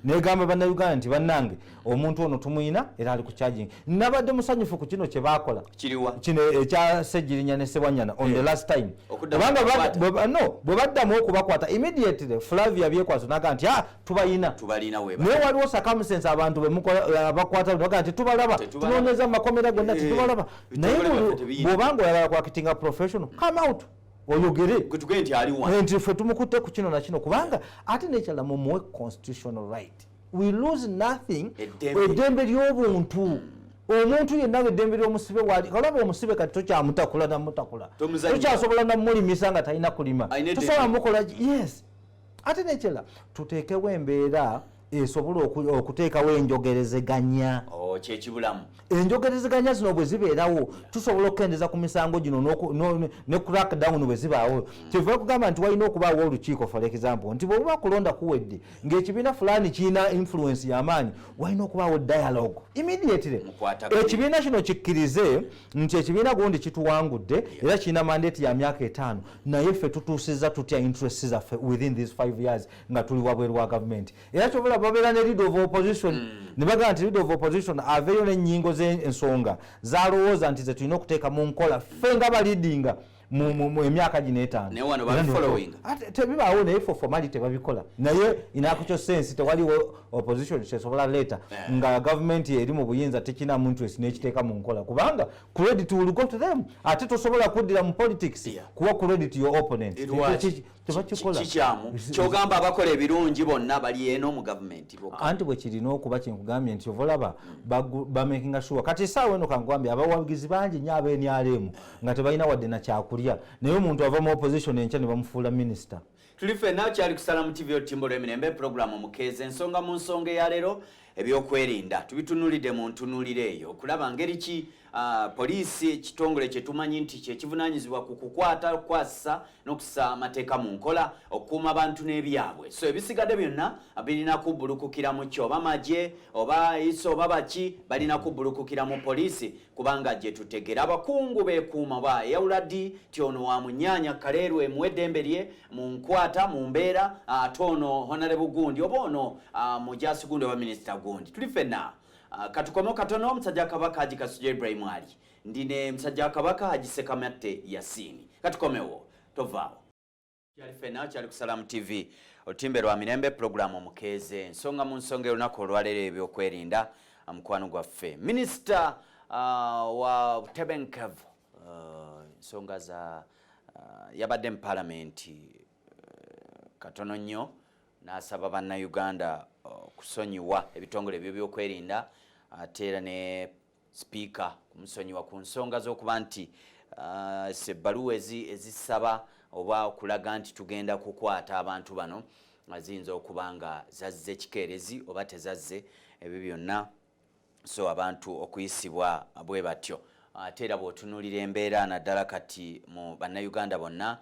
negamba bannayuganda nti bannange omuntu ono tumuyina era ali ku charging nabadde musanyufu ku kino kye baakola kino ekya Ssejjirinya ne Ssebanyana on the last time kubanga bwe baddamu okubakwata immediately Flavia byekwasa naga nti tubalina naye waliwo circumstance abantu bakwata baga nti tubalaba tunoonyeza mu makomera gonna titubalaba naye bw'obanga oyagala kwakitinga professional come out oyogere nti ffe tumukutte ku kino na kino kubanga ate nekyala mumuwe constitutional right we lose nothing eddembe ly'obuntu omuntu yenna eddembe ly'omusibe wali olaba omusibe kati tokyamutakula namutakula tokyasobola namulimisa nga talina kulima tosobola mukola yes ate nekyala tuteekewo embeera esobola okuteekawo enjogerezeganya kyekibulamu enjogerezeganya zino bwe zibeerawo tusobola okukendeza ku misango gino ne crackdown bwe zibaawo kyeva kugamba nti walina okubaawo olukiiko for example nti bw'oba kulonda kuwedde ng'ekibiina fulani kirina influence y'amaanyi walina okubaawo dialogue immediately ekibiina kino kikkirize nti ekibiina gundi kituwangudde era kirina mandate ya myaka 5 naye ffe tutuusizza tutya interest zaffe within these 5 years nga tuli wabweru wa gavumenti era kyobola babeera ne leader of opposition ne bagamba nti leader of opposition aveeyo n'ennyingo z'ensonga zalowooza nti ze tulina okuteeka mu nkola ffe nga balidinga mu emyaka gino 5 ne wano ba following tebibaawo naye for formality babikola naye in actual sense tewaliwo opposition tesobola leeta nga government eri mu buyinza tekina muntu esi n'ekiteeka mu nkola kubanga credit will go to them ate tosobola kuddira mu politics kuwa credit your opponent tebakikola kikyamu kyogamba abakola ebirungi bonna bali eno mu government anti bwe kirina okuba kyenkugambye nti ovalaba bamakinga sure kati essaawa eno kangambye abawagizi bangi nnyo ab'NRM nga tebalina wadde na kyakulya naye omuntu ava mu opposition enkya ne bamufuula minisita. Tuli ffenna kyali kusala mu TV Otimbo lw'emirembe programu Mukeeze ensonga mu nsonga ya leero ebyokwerinda tubitunulidde mu ntunulire eyo okulaba ngeri ki poliisi ekitongole kye tumanyi nti kyekivunaanyizibwa ku kukwata kwassa n'okussa amateeka mu nkola okukuuma abantu n'ebyabwe so ebisigadde byonna birina kubbulukukira mu kyo oba magye oba iso oba baki balina kubbulukukira mu poliisi kubanga gye tutegera abakungu beekuuma ba eyawula ddi ti ono wa munyaanya kaleerwe muweddembe lye mu nkwata mu mbeera ate ono honorable gundi oba ono mujaasi gundi oba minisita gundi tuli ffenna katukomo katono omusajja kabaka Haji Kasujja Ibrahim Ali ndine musajja kabaka Haji Sekamatte Yasini katukomewo tovaawo kyali ffenna kyali kusala mu TV Otimbe lwa mirembe programu Mukeeze ensonga mu nsonga olunaku olwaleero ebyokwerinda mukwano gwaffe minisita wa Tebenkevu ensonga za yabadde mu palamenti katono nnyo n'asaba bannayuganda kusonyiwa ebitongole ebyo byokwerinda ate era ne speaker kumusonyiwa ku nsonga z'okuba nti sebbaluwa ezisaba oba okulaga nti tugenda kukwata abantu bano ziyinza okuba nga zazze kikeerezi oba tezazze ebyo byonna so abantu okuyisibwa bwe batyo ate era bw'otunuulira embeera naddala kati mu bannayuganda bonna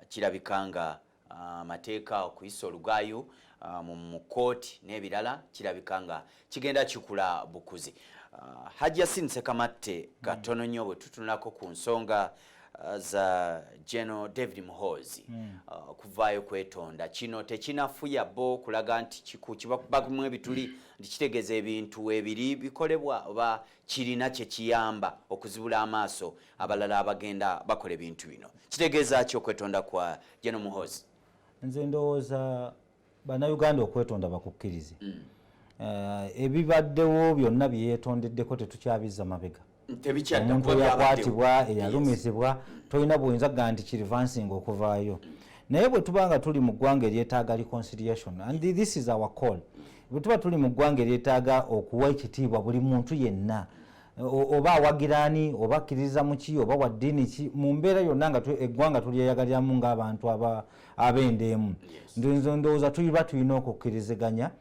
kirabika nga amateeka okuyisa olugaayo mu kooti n'ebirala kirabika nga kigenda kikula bukuzi Haji Yasini Sekamatte katono nnyo bwe tutunulako ku nsonga za General David Muhoozi okuvaayo kwetonda kino tekinafuya bo kulaga nti kibakubamu ebituli nti kitegeeza ebintu ebiri bikolebwa oba kirina kye kiyamba okuzibula amaaso abalala abagenda bakola ebintu bino kitegeeza ki okwetonda kwa General Muhoozi? Nze ndowooza bannayuganda okwetonda bakukkirize ebibaddewo byonna bye yeetondeddeko tetukyabizza mabega omuntu eyakwatibwa eyalumizibwa tolina buyinza kugaa nti kirivansinga okuvaayo naye bwe tuba nga tuli mu ggwanga eryetaaga reconciliation and this is our call bwe tuba tuli mu ggwanga eryetaaga okuwa ekitiibwa buli muntu yenna oba awagiraani oba akkiririza mu ki oba wa ddiini ki mu mbeera yonna nga eggwanga tulyeyagaliramu ng'abantu ab'endeemu ndowooza tuliba tulina okukkiriziganya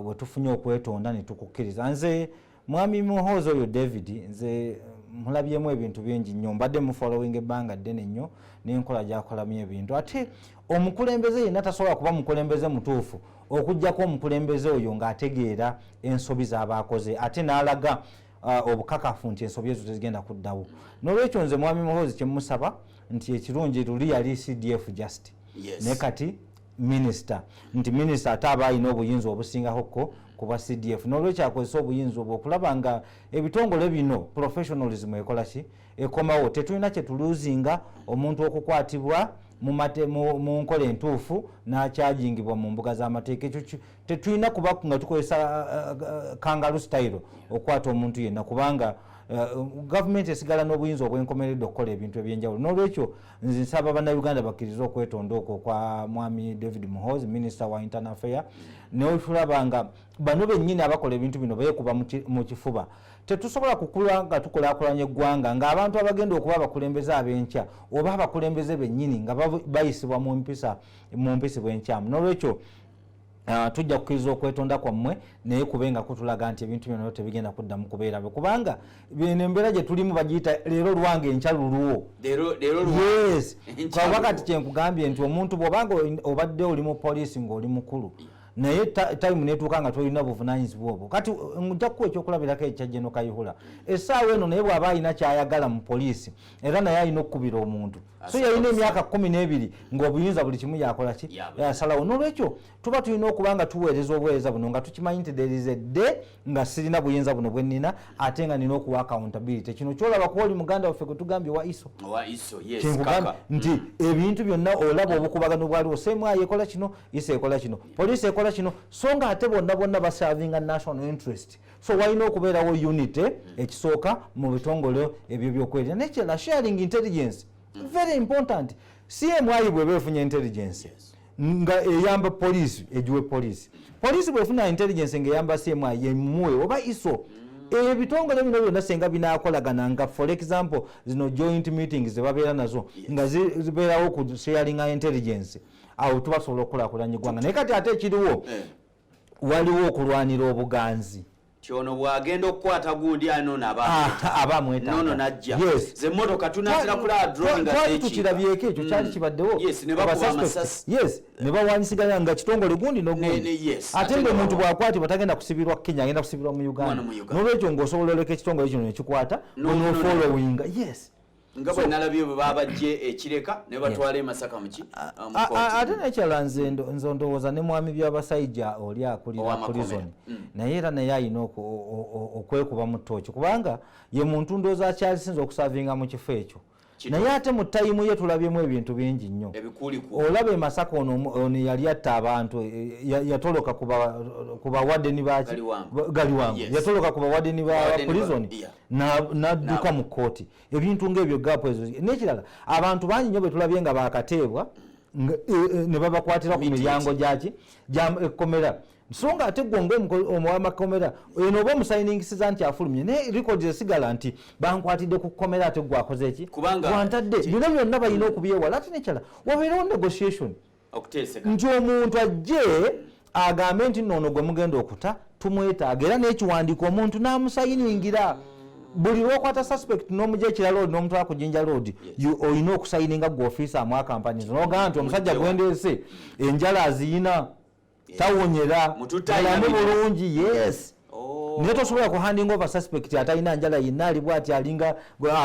bwe tufunye okwetonda ne tukukkiriza nze mwami Muhoozi oyo David nze mulabyemu ebintu bingi nnyo mbadde mu following ebbanga ddene nnyo n'enkola gy'akolamu ebintu ate omukulembeze yenna tasobola kuba mukulembeze mutuufu okuggyako omukulembeze oyo ng'ategeera ensobi z'abaakoze ate n'alaga obukakafu nti ensobi ezo tezigenda kuddawo n'olwekyo nze mwami Muhoozi kye musaba nti ekirungi luli yali CDF just ne kati minisita nti minisita ate aba alina obuyinza obusingako kuba CDF n'olwekyo akozesa obuyinza obwo okulaba nga ebitongole bino professionalism ekola ki ekomawo tetulina kye tuluzinga omuntu okukwatibwa mu nkola entuufu n'akyajingibwa mu mbuga z'amateeka ekyo tetulina kuba nga tukozesa kangaroo style okukwata omuntu yenna kubanga gavumenti esigala n'obuyinza obwenkomeredde okukola ebintu ebyenjawulo n'olwekyo nze nsaba bannayuganda bakkiriza okwetonda okwo kwa mwami David Muhoozi minisita wa internal affair neotulaba nga bano bennyini abakola ebintu bino beekuba mu kifuba tetusobola kukula nga tukulaakulanya eggwanga ng'abantu abagenda okuba abakulembeze ab'enkya oba abakulembeze bennyini nga bayisibwa mu mpisi bw'enkyamu n'olwekyo tujja kukkiriza okwetonda kwammwe naye kubenga kutulaga nti ebintu byonna tebigenda kudda mu kubeera bwe kubanga bino embeera gye tulimu bagiyita leero lwange enkya lulwo yes kwaba kati kyenkugambye nti omuntu bw'obanga obadde oli mu poliisi ng'oli mukulu naye time netuuka nga tolina buvunanyizibwa obwo kati nja kuwa ekyokulabirako ekya General Kayihura essaawa eno naye bw'aba alina kyayagala mu poliisi era naye alina okukubira omuntu so yalina emyaka 12 ng'obuyinza buli kimu yakola ki yasalawo n'olwekyo tuba tulina okuba nga tuweereza obuweereza buno nga tukimanyi nti there is a day nga sirina buyinza buno bwe nnina ate nga nina okuwa accountability kino kyolaba kuba oli muganda waffe gwe tugambye wa iso kyenkugambye nti ebintu byonna olaba obukubagano bwaliwo semwayi ekola kino isa ekola kino poliisi ekola kino so nga ate bonna baservinga national interest so walina okubeerawo unity ekisooka mu bitongole ebyo byokwerinda nekirala sharing intelligence very important CMI bweba efunye intelligence nga eyamba poliisi ejiwe poliisi bwefuna intelligence ng'eyamba CMI yemuwe oba iso ebitongole bino byonna senga binaakolagana nga for example zino joint meetings zebabeera nazo nga zibeerawo ku sharing intelligence awo tubasobola okukulaakulanya eggwanga naye kati ate ekiriwo waliwo okulwanira obuganzi kyono bwagenda okukwata gundi ano abamwetaaga nono najja ze mmotoka tunatera kula drone nga twali tukirabyeko ekyo kyali kibaddewo ne bawanyisiganya nga kitongole gundi n'ogundi ate ng'omuntu bw'akwatibwa tagenda kusibirwa Kenya agenda kusibirwa mu Uganda n'olwekyo ng'osobola oleka ekitongole kino nekikwata onofollowinga nga bwe nalabye bwe babajje ekireka ne batwala emasaka muki ate nekyala nze ndowooza ne mwami by'abasajja oli akulira prison naye era naye alina okwekuba mu ttooki kubanga ye muntu ndowooza akyalisinza okusavinga mu kifo ekyo naye ate mu tayimu ye tulabyemu ebintu bingi nnyo olaba e Masaka ono yali atta abantu yatoloka ku bawadeni galiwangu yatoloka ku bawadeni ba prison n'adduka mu kkooti ebintu ng'ebyo gaapu ezo n'ekirala abantu bangi nnyo be tulabye nga bakateebwa ne babakwatira ku miryango ekkomera so nga ate gwe ng'omuwamakomera eno oba omusayiningisiza nti afulumye naye records esigala nti bankwatidde ku kkomera ate gwakoze eki gwantadde bino byonna balina okubyewala ate nekyala wabeerewo negotiation nti omuntu ajje agambe nti noono gwe mugenda okuta tumwetaaga era n'ekiwandiiko omuntu n'amusayiningira buli lwokwata suspect n'omugya ekirala odi n'omutwala ku Jinja Road olina okusayininga gwe ofiisa amu akampanizo n'ogamba nti omusajja gwendeese enjala aziyina tawonyera alamu bulungi naye tosobola kuhanding over suspect atalina njala yina ali bwati alinga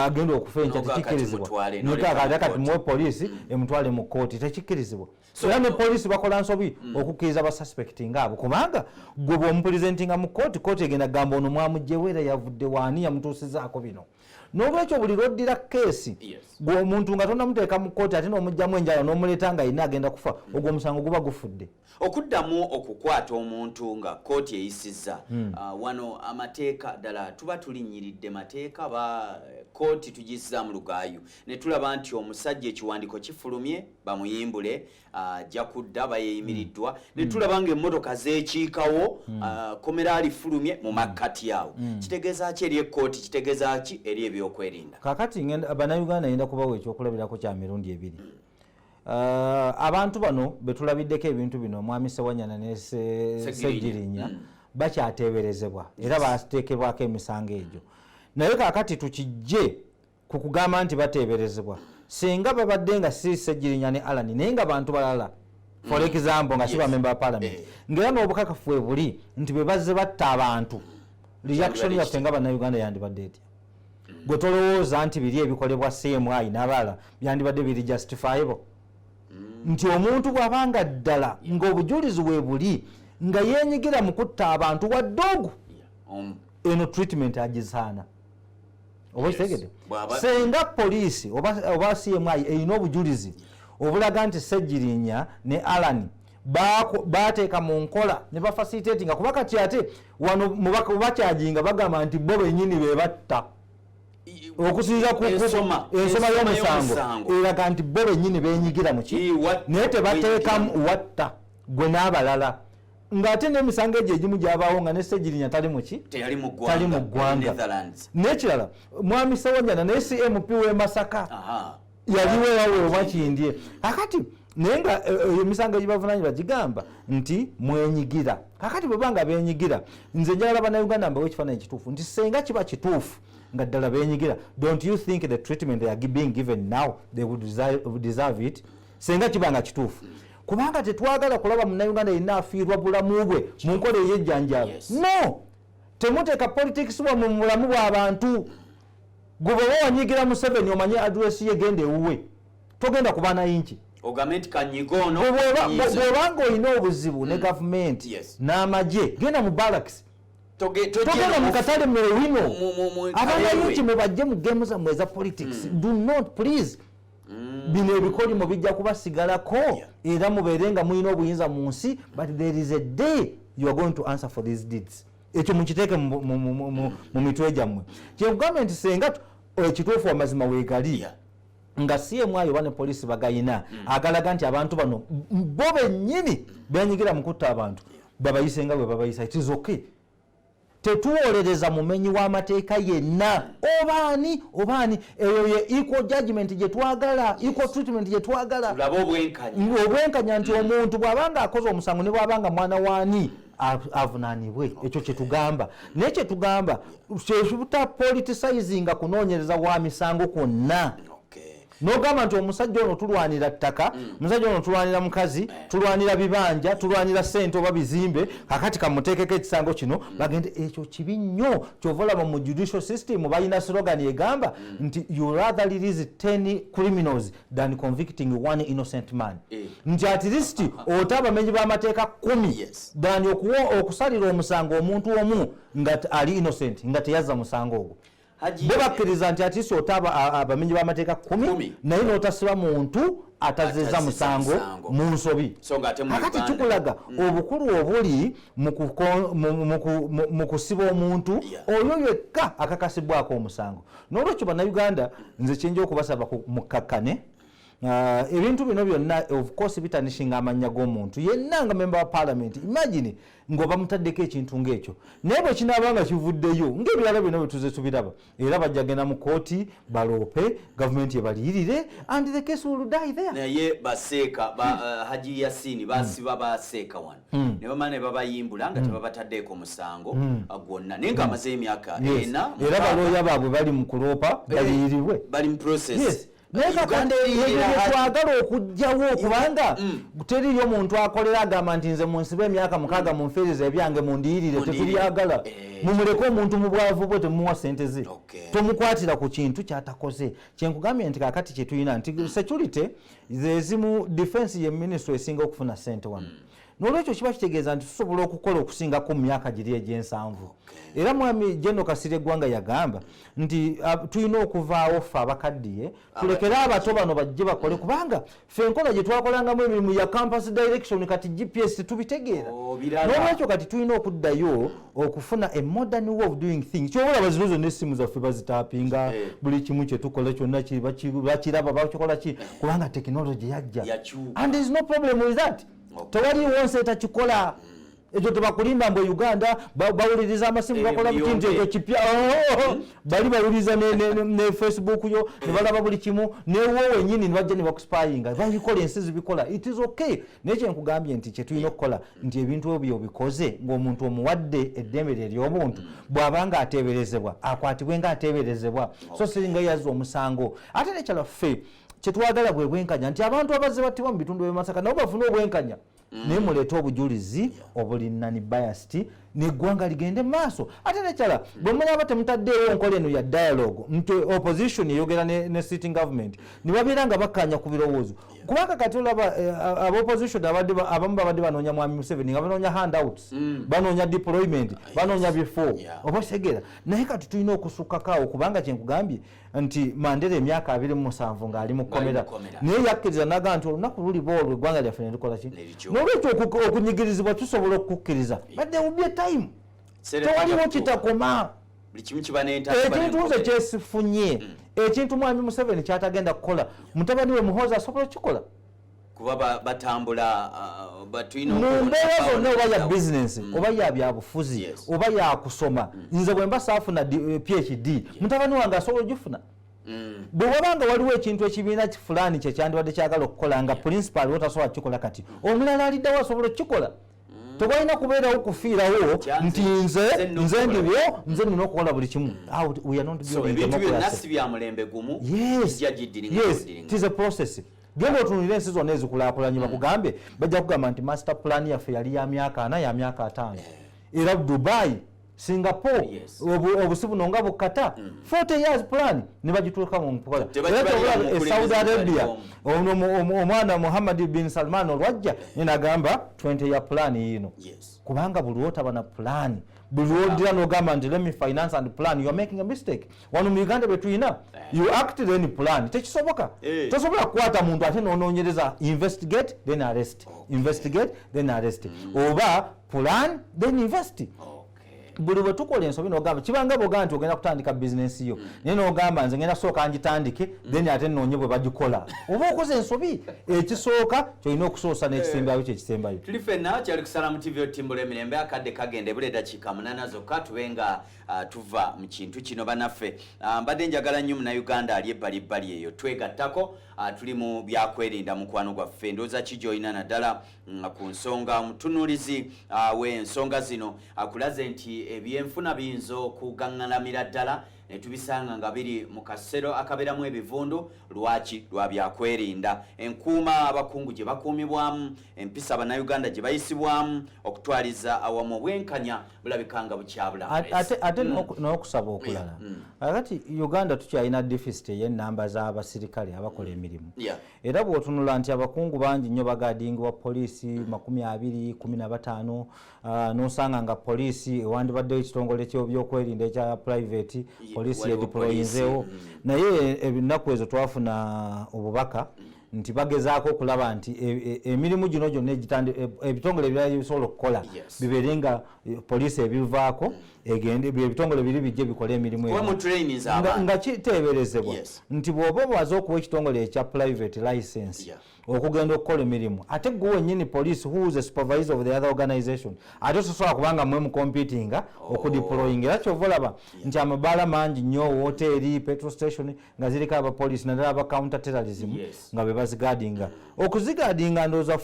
agenda okufenca tekikkirizibwa nekakati muwe poliisi emutwale mu kkooti tekikkirizibwa era ne poliisi bakola nsobi okukkiriza basuspect ngaabo kubanga gwe bwomupresentinga mu kkooti egenda kugamba ono mwamugjewo era yavudde waani yamutuusizaako bino n'olwekyo buli lwoddira keesi gwe omuntu nga tonamuteeka mu kkooti ate n'omugjamu enjala n'omuleeta nga yina agenda kufa ogwo omusango guba gufudde okuddamu okukwata omuntu nga kkooti eyisizza wano amateeka ddala tuba tulinnyiridde mateeka ba kkooti tugizza mu lugaayu ne tulaba nti omusajja ekiwandiiko kifulumye bamuyimbule ajja kudda bayeeyimiriddwa ne tulaba ng'emmotoka zeekiikawo komera alifulumye mu makkati awo kitegeeza ki eri ekkooti kitegeeza ki eri ebyokwerinda kakati bannayuganda yenda kubawa ekyokulabirako kya mirundi ebiri abantu bano betulabiddeko ebintu bino omwami Sewanyana ne Ssejjirinya bakyateeberezebwa era bateekebwako emisango egyo naye kakati tukijje ku kugamba nti bateeberezebwa singa babadde nga si Ssejjirinya ne Alani naye nga bantu balala for example nga si bamemba ba parliament ng'era n'obukakafu buli nti be bazze batta abantu reaction yaffe nga bannayuganda yandibadde etya gwe tolowooza nti biri ebikolebwa CMI n'abalala byandibadde biri justifiable nti omuntu bw'abanga ddala ng'obujulizi we buli nga yeenyigira mu kutta abantu wadde ogwo eno treatment agisaana oba kitegedde senga poliisi oba CMI erina obujulizi obulaga nti Ssejjirinya ne Alani bateeka mu nkola ne bafacilitatinga kuba kati ate wano bakyajinga bagamba nti bo bennyini be batta okusinza ku ensoma y'omusango eraga nti bo bennyini beenyigira mu ki naye tebateekamu watta gwe n'abalala ng'ate n'emisango egyo egimu gyabaawo nga ne Ssejjirinya tali mu ki tali mu ggwanga n'ekirala mwami Sewanyana ne CMP w'e Masaka yaliwo ewawe obakindye kakati naye nga emisango egibavunanyizibwa gigamba nti mwenyigira kakati bwe banga beenyigira nze njagala bannayuganda mbawo ekifaananyi kituufu nti senga kiba kituufu nga ddala beenyigira don't you think the treatment they are being given now they would deserve it senga kiba nga kituufu kubanga tetwagala kulaba munnayuganda yenna afiirwa bulamu bwe mu nkola ey'ejjanjaba. No, temuteeka politics bwammwe mu bulamu bw'abantu. Gwe bw'oba wanyigira Museveni omanye address ye genda ewuwe, togenda kuba na inchi. Ogambe nti kanyiga ono bw'obanga olina obuzibu ne gavumenti n'amagye, genda mu barracks. Togenda mu katale mwewino. Abanayinchi mubajje mu geemu zammwe eza politics. Do not please. Bino ebikolimo bijja kubasigalako era mubeere nga mulina obuyinza mu nsi, but there is a day you are going to answer for these deeds. Ekyo mukiteeke mu mitwe gyammwe. Kyekugamba nti senga ekituufu amazima weegali nga CM ayo bane poliisi bagayina agalaga nti abantu bano bo bennyini benyigira mu kutta abantu babayise nga bwe babayisa. It is okay. Tetuwolereza mumenyi w'amateeka yenna obaani eyo ye equal judgment gye twagala, equal treatment gye twagala. Tulaba obwenkanya nti omuntu bw'abanga akoze omusango ne bw'abanga mwana waani avunaanibwe. Ekyo kye tugamba. Naye kye tugamba kyebuta politicizinga kunoonyereza wa misango kwonna. N'ogamba nti omusajja ono tulwanira ttaka, omusajja ono tulwanira mukazi, tulwanira bibanja, tulwanira ssente oba bizimbe, kakati kamuteekeko ekisango kino bagende. Ekyo kibi nnyo. Kyova olaba mu judicial system balina slogan egamba nti you rather release 10 criminals than convicting one innocent man. Nti at least ota abamenyi b'amateeka 10 than okusalira omusango omuntu omu nga ali innocent nga teyazza musango ogwo. Bakkiriza nti ati otaba abamenyi b'amateeka 10 naye n'otasiba muntu atazeza musango mu nsobi. Kakati kikulaga obukulu obuli mu kusiba omuntu oyo yekka akakasibwako omusango. N'olwekyo bannayuganda nze kyenja okubasaba mukkakkane ebintu bino byonna of course bitanishinga amannya g'omuntu yenna nga member wa parliament. Imagine ng'oba mutaddeko ekintu ng'ekyo naye bwe kinaabanga kivuddeyo ng'ebirala byonna bwe tuze tubiraba era bajja genda mu kooti baloope gavumenti ebaliyirire and the case will die there. Naye baseeka Haji Yasin basiba baseeka wano ne bamala ne babayimbula nga tebabataddeeko musango gwonna naye nga amaze emyaka ena era balooya baabwe bali mu kuloopa baliyirirwe bali mu process. Uganda twagala okujjawo kubanga teriyo muntu akolera agamba nti nze munsibe emyaka 6 munfeereza ebyange mundiyirire. Tetubyagala. Mumuleke omuntu mu bwavu bwe temuwa ssente ze. Tomukwatira ku kintu kyatakoze. Kyenkugambye nti kakati kye tulina nti security zezimu defense ye ministry esinga okufuna ssente wano. N'olwekyo kiba kitegeeza nti tusobola okukola okusingako mu myaka giri egy'ensanvu. Era mwami General Kasirye Gwanga yagamba nti tulina okuvaawo ffe abakaddiye tulekere abato bano bajje bakole kubanga ffe enkola gye twakolangamu emirimu ya campus direction kati GPS tubitegeera. N'olwekyo kati tulina okuddayo okufuna a modern way of doing things. Kyobola bazino zonna essimu zaffe bazitaapinga buli kimu kye tukola kyonna bakiraba bakikola ki kubanga technology yajja. And there is no problem with that. Tewali wonse etakikola. Ekyo tebakulimba mbu Uganda bawuliriza amasimu bakola butinti ekyo kipya bali bawuliriza ne Facebook yo ne balaba buli kimu newo wenyini ne bajja ne bakuspyinga bayikola ensi zibikola. It is okay. Nekyo nkugambye nti kye tulina okukola nti ebintu ebyo bikoze ng'omuntu omuwadde eddembe ery'obuntu bw'abanga ateeberezebwa akwatibwe nga ateeberezebwa so siringa yazza omusango. Ate nekyala ffe kyetwagala bwe bwenkanya nti abantu abazze battibwa mu bitundu by'Masaka nabo bafune obwenkanya naye muleete obujulizi obulinani biased n'eggwanga ligende maaso. Ate nekyala bwe mulaba temutaddeewo nkola eno ya dialogue nti opposition eyogera ne sitting government ne babeera nga bakkanya ku birowoozo kubanga kati olaba abopposition abamu babadde banoonya mwami Museveni nga banoonya handouts banoonya deployment banoonya bifo oba segera naye kati tulina okusukkakaawo kubanga kyenkugambye nti Mandela emyaka 27 ng'ali mu kkomera naye yakkiriza naga nti olunaku luliba olwo eggwanga lyaffe ne likola ki. N'olwekyo okunyigirizibwa tusobola okukkiriza but there will be a time tewaliwo kitakoma ekintu nze kyesifunye ekintu mwami Museveni kyatagenda kukola mutabani we Muhoozi asobola okukikola kuba batambula batwino mu mbeera zonna oba ya business oba ya byabufuzi oba ya kusoma nze bwe mba saafuna PhD mutabani wange asobola ogifuna. Bwe wabanga waliwo ekintu ekibiina fulani kye kyandibadde kyagala okukola nga principal wotasobola kukikola kati omulala aliddawo asobola okukikola. Tewalina kubeerawo kufiirawo nti nze ndibyo nze nina okukola buli kimu. We are not building democracy. Nasi bya mulembe gumu yes it is a process. genda otunulira ensi zonna ezikulaakulanye bakugambe bajja kugamba nti master plan yaffe yali ya myaka 4 ya myaka 5 era Dubai Singapore obusi buno nga bukata 40 years plan ne bagituuka mu mpola Saudi Arabia omwana Muhammad bin Salman olwajja nenagamba 20 year plan yino kubanga buli otaba na plan buli odira nogamba nti let me finance and plan you are making a mistake wano mu Uganda betwina you act then plan tekisoboka tosobola kukwata muntu ate nonoonyereza investigate then arrest investigate then arrest oba plan then invest buli bwe tukola ensobi n'ogamba kibanga bw'ogamba nti ogenda kutandika bizinensi yo naye n'ogamba nze ngenda sooka ngitandike then ate nnoonye bwe bagikola oba okoze ensobi ekisooka kyolina okusoosa n'ekisembayo kyekisembayo tuli ffenna kyali kusalamu tv otimbula emirembe akadde kagenda ebula eddakiika 8 zokka tube nga tuva mu kintu kino banaffe mbadde njagala nnyo munnayuganda ali ebbalibbali eyo twegattako tuli mu byakwerinda mukwano gwaffe ndowooza ki gy'olina naddala ku nsonga omutunuulizi w'ensonga zino akulaze nti ebyenfuna biyinza okugaŋŋalamira ddala ne tubisanga nga biri mu kasero akabeeramu ebivundu lwaki lwa byakwerinda enkuuma abakungu gye bakuumibwamu empisa bannayuganda gye bayisibwamu okutwaliza awamu obwenkanya bulabika nga bukyabula ate n'okusaba okulala akati Uganda tukyalina deficit ey'ennamba z'abasirikale abakola emirimu era bw'otunula nti abakungu bangi nnyo bagadingibwa poliisi 20 15 n'osanga nga poliisi ewandibaddeyo ekitongole ky'ebyokwerinda ekya private poliisi yediployinzeewo naye ennaku ezo twafuna obubaka nti bagezaako okulaba nti emirimu gino gyonna ebitongole ebirala bisobola okukola bibeere nga poliisi ebivaako egende ebitongole biri bijje bikole emirimu nga kiteeberezebwa nti bw'oba bwaze okuwa ekitongole ekya private license okugenda okukola emirimu ate gwe wennyini police who is a supervisor of the other organization ate tosobola kubanga mwe mukompitinga okudeploying era kyova olaba nti amabaala mangi nnyo woteeri petrol station nga ziriko abapolisi naddala aba counter terrorism nga be bazigadinga okuzigadinga ndowooza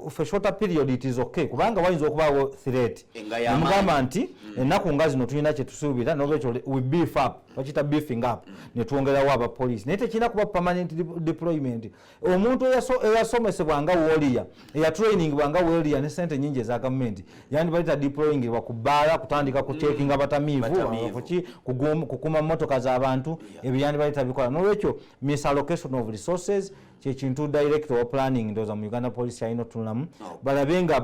for shorter period it is okay kubanga wayinza okubaawo threat nemugamba nti ennaku nga zino tulina kyetusuubira nolwekyo we beef up bakita beefing up netwongerawo abapolisi naye tekirina kuba permanent deployment omuntu eyasomesebwa nga woliya eyatrainingibwa nga woliya ne sente nyingi eza gavumenti yandibaleta deployingibwa ku bbaala kutandika kutekinga abatamiivu kukuma motoka z'abantu ebyo yandibaleta bikola nolwekyo misallocation of resources kyekintu director of planning ndowooza mu Uganda Police alina otunulamu balabe nga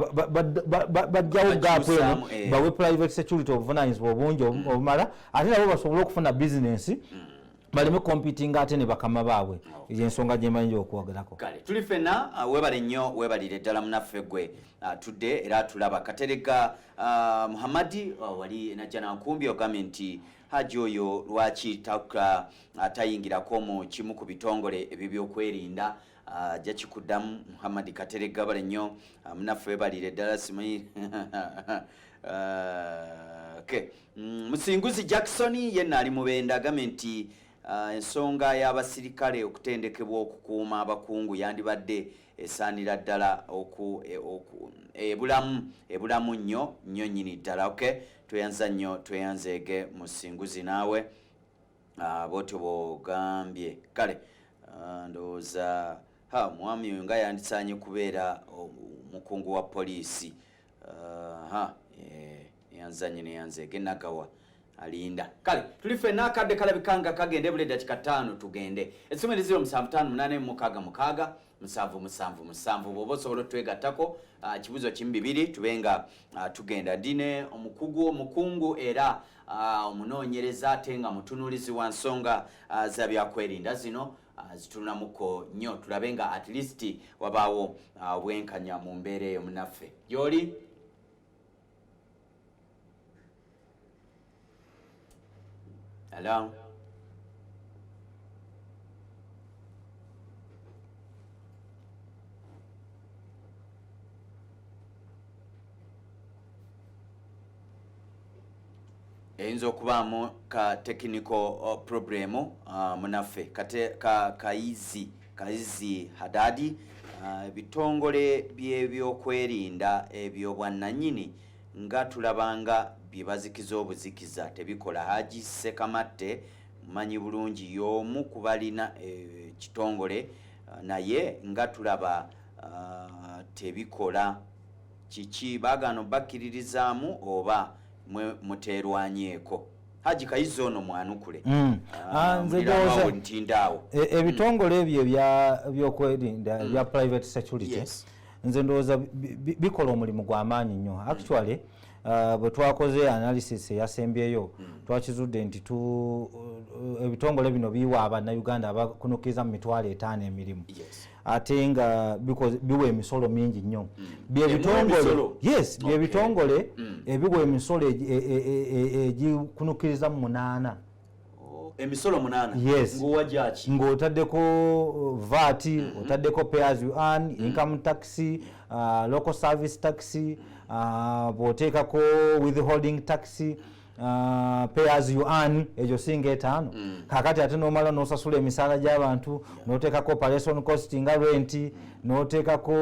bajjawo gaapu eno bawe private security obuvunanyizibwa obungi obumala ate nabo basobole okufuna bizinensi baleme competing ate ne bakama baabwe ensonga gyemanyi okwogerako kale tuli ffenna webale nnyo webalire ddala munaffe gwe tudde era tulaba Katerega Muhammadi wali najja nankumbi ogambye nti haji oyo lwaki tayingirako mu kimu ku bitongole ebyokwerinda ajja kikuddamu Muhammadi Katerega bale nnyo munaffe webalire ddala simanyi Musinguzi Jackson yenna ali mubenda agambye nti ensonga y'abasirikale okutendekebwa okukuuma abakungu yandibadde esaanira ddala ebulamu nnyo nnyini ddala tweyanza nnyo tweyanzeege Musinguzi naawe bwotyo bw'ogambye kale ndowooza mwami oyo nga yandisaanye kubeera mukungu wa poliisi yanzeege nagawa alinda kale tuli ffenna akadde kalabikanga kagende buli eddakiika 5 tugende essimu 0758 777 bw'oba osobola otwegattako kibuzo kimu 2 tube nga tugenda ndine omukungu era omunoonyereza ate nga mutunuulizi wa nsonga za byakwerinda zino zitununamuko nnyo tulabe nga at least wabaawo bwenkanya mu mbeera eyo munaffe gy'oli Hello. Eyinza okubaamu ka technical problem munaffe Kayizi Hadadi bitongole by'ebyokwerinda ebyobwannannyini nga tulabanga byebazikiza obuzikiza tebikola. Haji Sekamatte mumanyi bulungi y'omu ku balina kitongole naye nga tulaba tebikola kiki bagano bakkiririzaamu oba muteerwanyeeko. Haji Kayizo ono mwanukule nze ntindaawo ebitongole ebyo ebyokwerinda bya private security nze ndowooza bikola omulimu gw'amaanyi nnyo. Actually bwe twakoze analysis eyasembyeyo twakizudde nti ebitongole bino biwa abannayuganda abakunukiriza mu 5,000 emirimu ate nga biwa emisolo mingi nnyo. byebitongole ebiwa emisolo egikunukiriza mu 8. emisolo 8 ng'owajaki ng'otaddeko VAT, otaddeko pay as you earn, income tax, local service tax, bw'oteekako withholding tax, pay as you earn, ejo singa 5. kakati ate n'omala n'osasula emisaala gy'abantu, n'oteekako operation cost nga rent, n'oteekako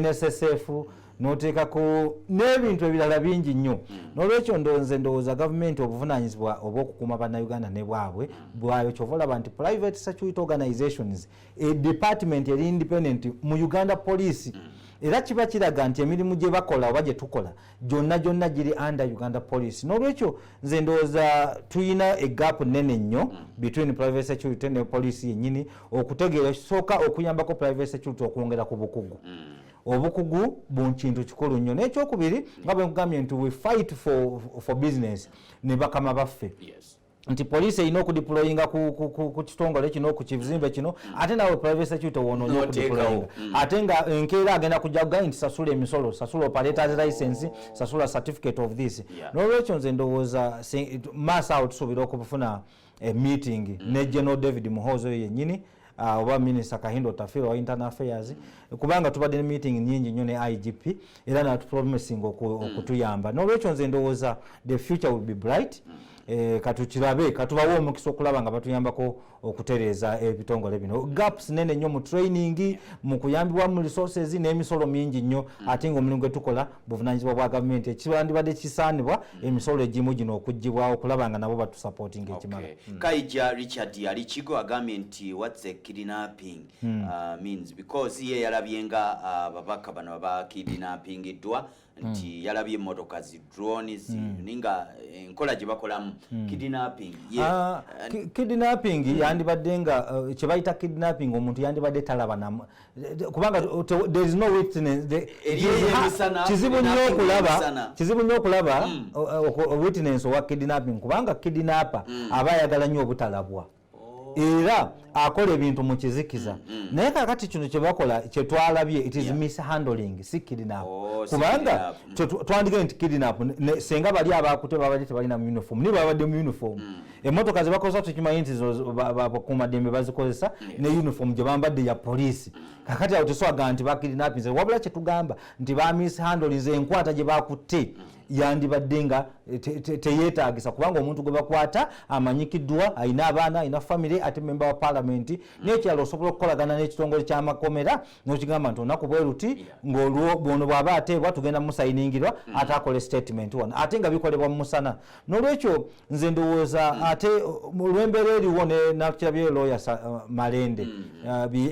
NSSF, n'oteekako n'ebintu ebirala bingi nnyo. N'olwekyo ndowooza gavumenti obuvunaanyizibwa obw'okukuuma bannayuganda ne bwabwe bwayo kyova olaba nti private security organizations department eri independent mu Uganda Police era kiba kiraga nti emirimu gye bakola oba gye tukola gyonna giri under Uganda Police. N'olwekyo nze ndowooza tuyina egap nnene nnyo between private security ne police yennyini okutegeera kisooka okuyambako private security okwongera ku bukugu. Obukugu bunkintu kikulu nnyo. N'ekyokubiri nga bwe nkugambye nti we fight for business ne bakama baffe. Nti police erina okudeployinga ku kitongole kino ku kizimbe kino ate nawe private security wononya okudeployinga ate nga enkeera agenda kujja kugaa nti sasula emisolo, sasula operators license, sasula certificate of this. N'olwekyo nze ndowooza maaso awo tusuubira okufuna meeting ne General David Muhoozi yennyini oba Minister Kahindo Tafiro wa Internal Affairs kubanga tubadde ne meeting nyingi nnyo ne IGP era natupromising okutuyamba. N'olwekyo nze ndowooza the future will be bright. Katukirabe katubawo omukisa okulaba nga batuyambako okutereeza ebitongole bino. Gaps nene nnyo mu training, mu kuyambibwa mu resources n'emisolo mingi nnyo ate ng'omulimu gwe tukola buvunaanyizibwa bwa gavumenti ekibandibadde kisaanibwa emisolo egimu gino okuggibwawo okulaba nga nabo batusupporting ekimala. Kaija Richard Alikigo agambye nti what's a kidnapping means because ye yalabyenga ababaka bano abakidnappingiddwa nti yalabye emmotoka zi drones ninga enkola gye bakolamu kidnapping kidnapping yandibadde nga kye bayita kidnapping omuntu yandibadde talaba kubanga there is no witness kizibu nnyo okulaba witness owa kidnapping kubanga kidnapper aba ayagala nnyo obutalabwa era akola ebintu mu kizikiza. Naye kakati kino kye bakola kye twalabye it is mishandling si kidnap. Kubanga twandiga nti kidnap senga bali abakute babadde tebalina mu uniform ni babadde mu uniform. Emmotoka ze bakozesa tukimanyi nti bakuumaddembe bazikozesa ne uniform gye bambadde ya police. Kakati awo teswaga nti bakidnappinze wabula kye tugamba nti ba mishandling enkwata gye bakutte yandibadde nga teyeetaagisa kubanga omuntu gwe bakwata amanyikiddwa ayina abaana ayina family ate member wa parliament n'ekyalo osobola okukolagana n'ekitongole ky'amakomera n'okigamba nti olunaku bwe luti ng'olwo bono bw'aba ateebwa tugenda musayiningirwa ate akole statement wano ate nga bikolebwa mu musana. N'olwekyo nze ndowooza ate olw'embeera eriwo nakirabye lawyer Malende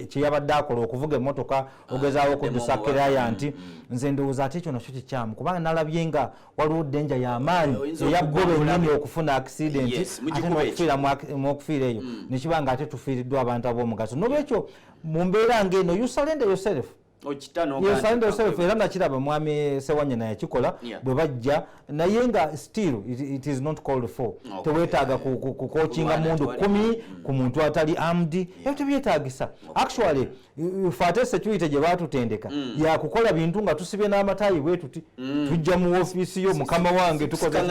kye yabadde akola okuvuga emmotoka ogezaawo okuddusa client nze ndowooza ate ekyo nakyo kikyamu kubanga nalabye nga waliwo danger y'amaanyi eyaggolo ennyini okufuna accident ate n'okufiira eyo nekiba nga ate tufiiriddwa abantu ab'omugaso. N'olwekyo mu mbeera ng'eno you surrender yourself. Era nakiraba mwami Sewanyana yakikola bwe bajja naye nga still it is not called for. Teweetaaga kukokinga mundu 10 ku muntu atali armed ebyo tebyetaagisa. Actually fate security gye baatutendeka yakukola bintu nga tusibye n'amataayi bwe tuti tujja mu ofiisi yo mukama wange tukola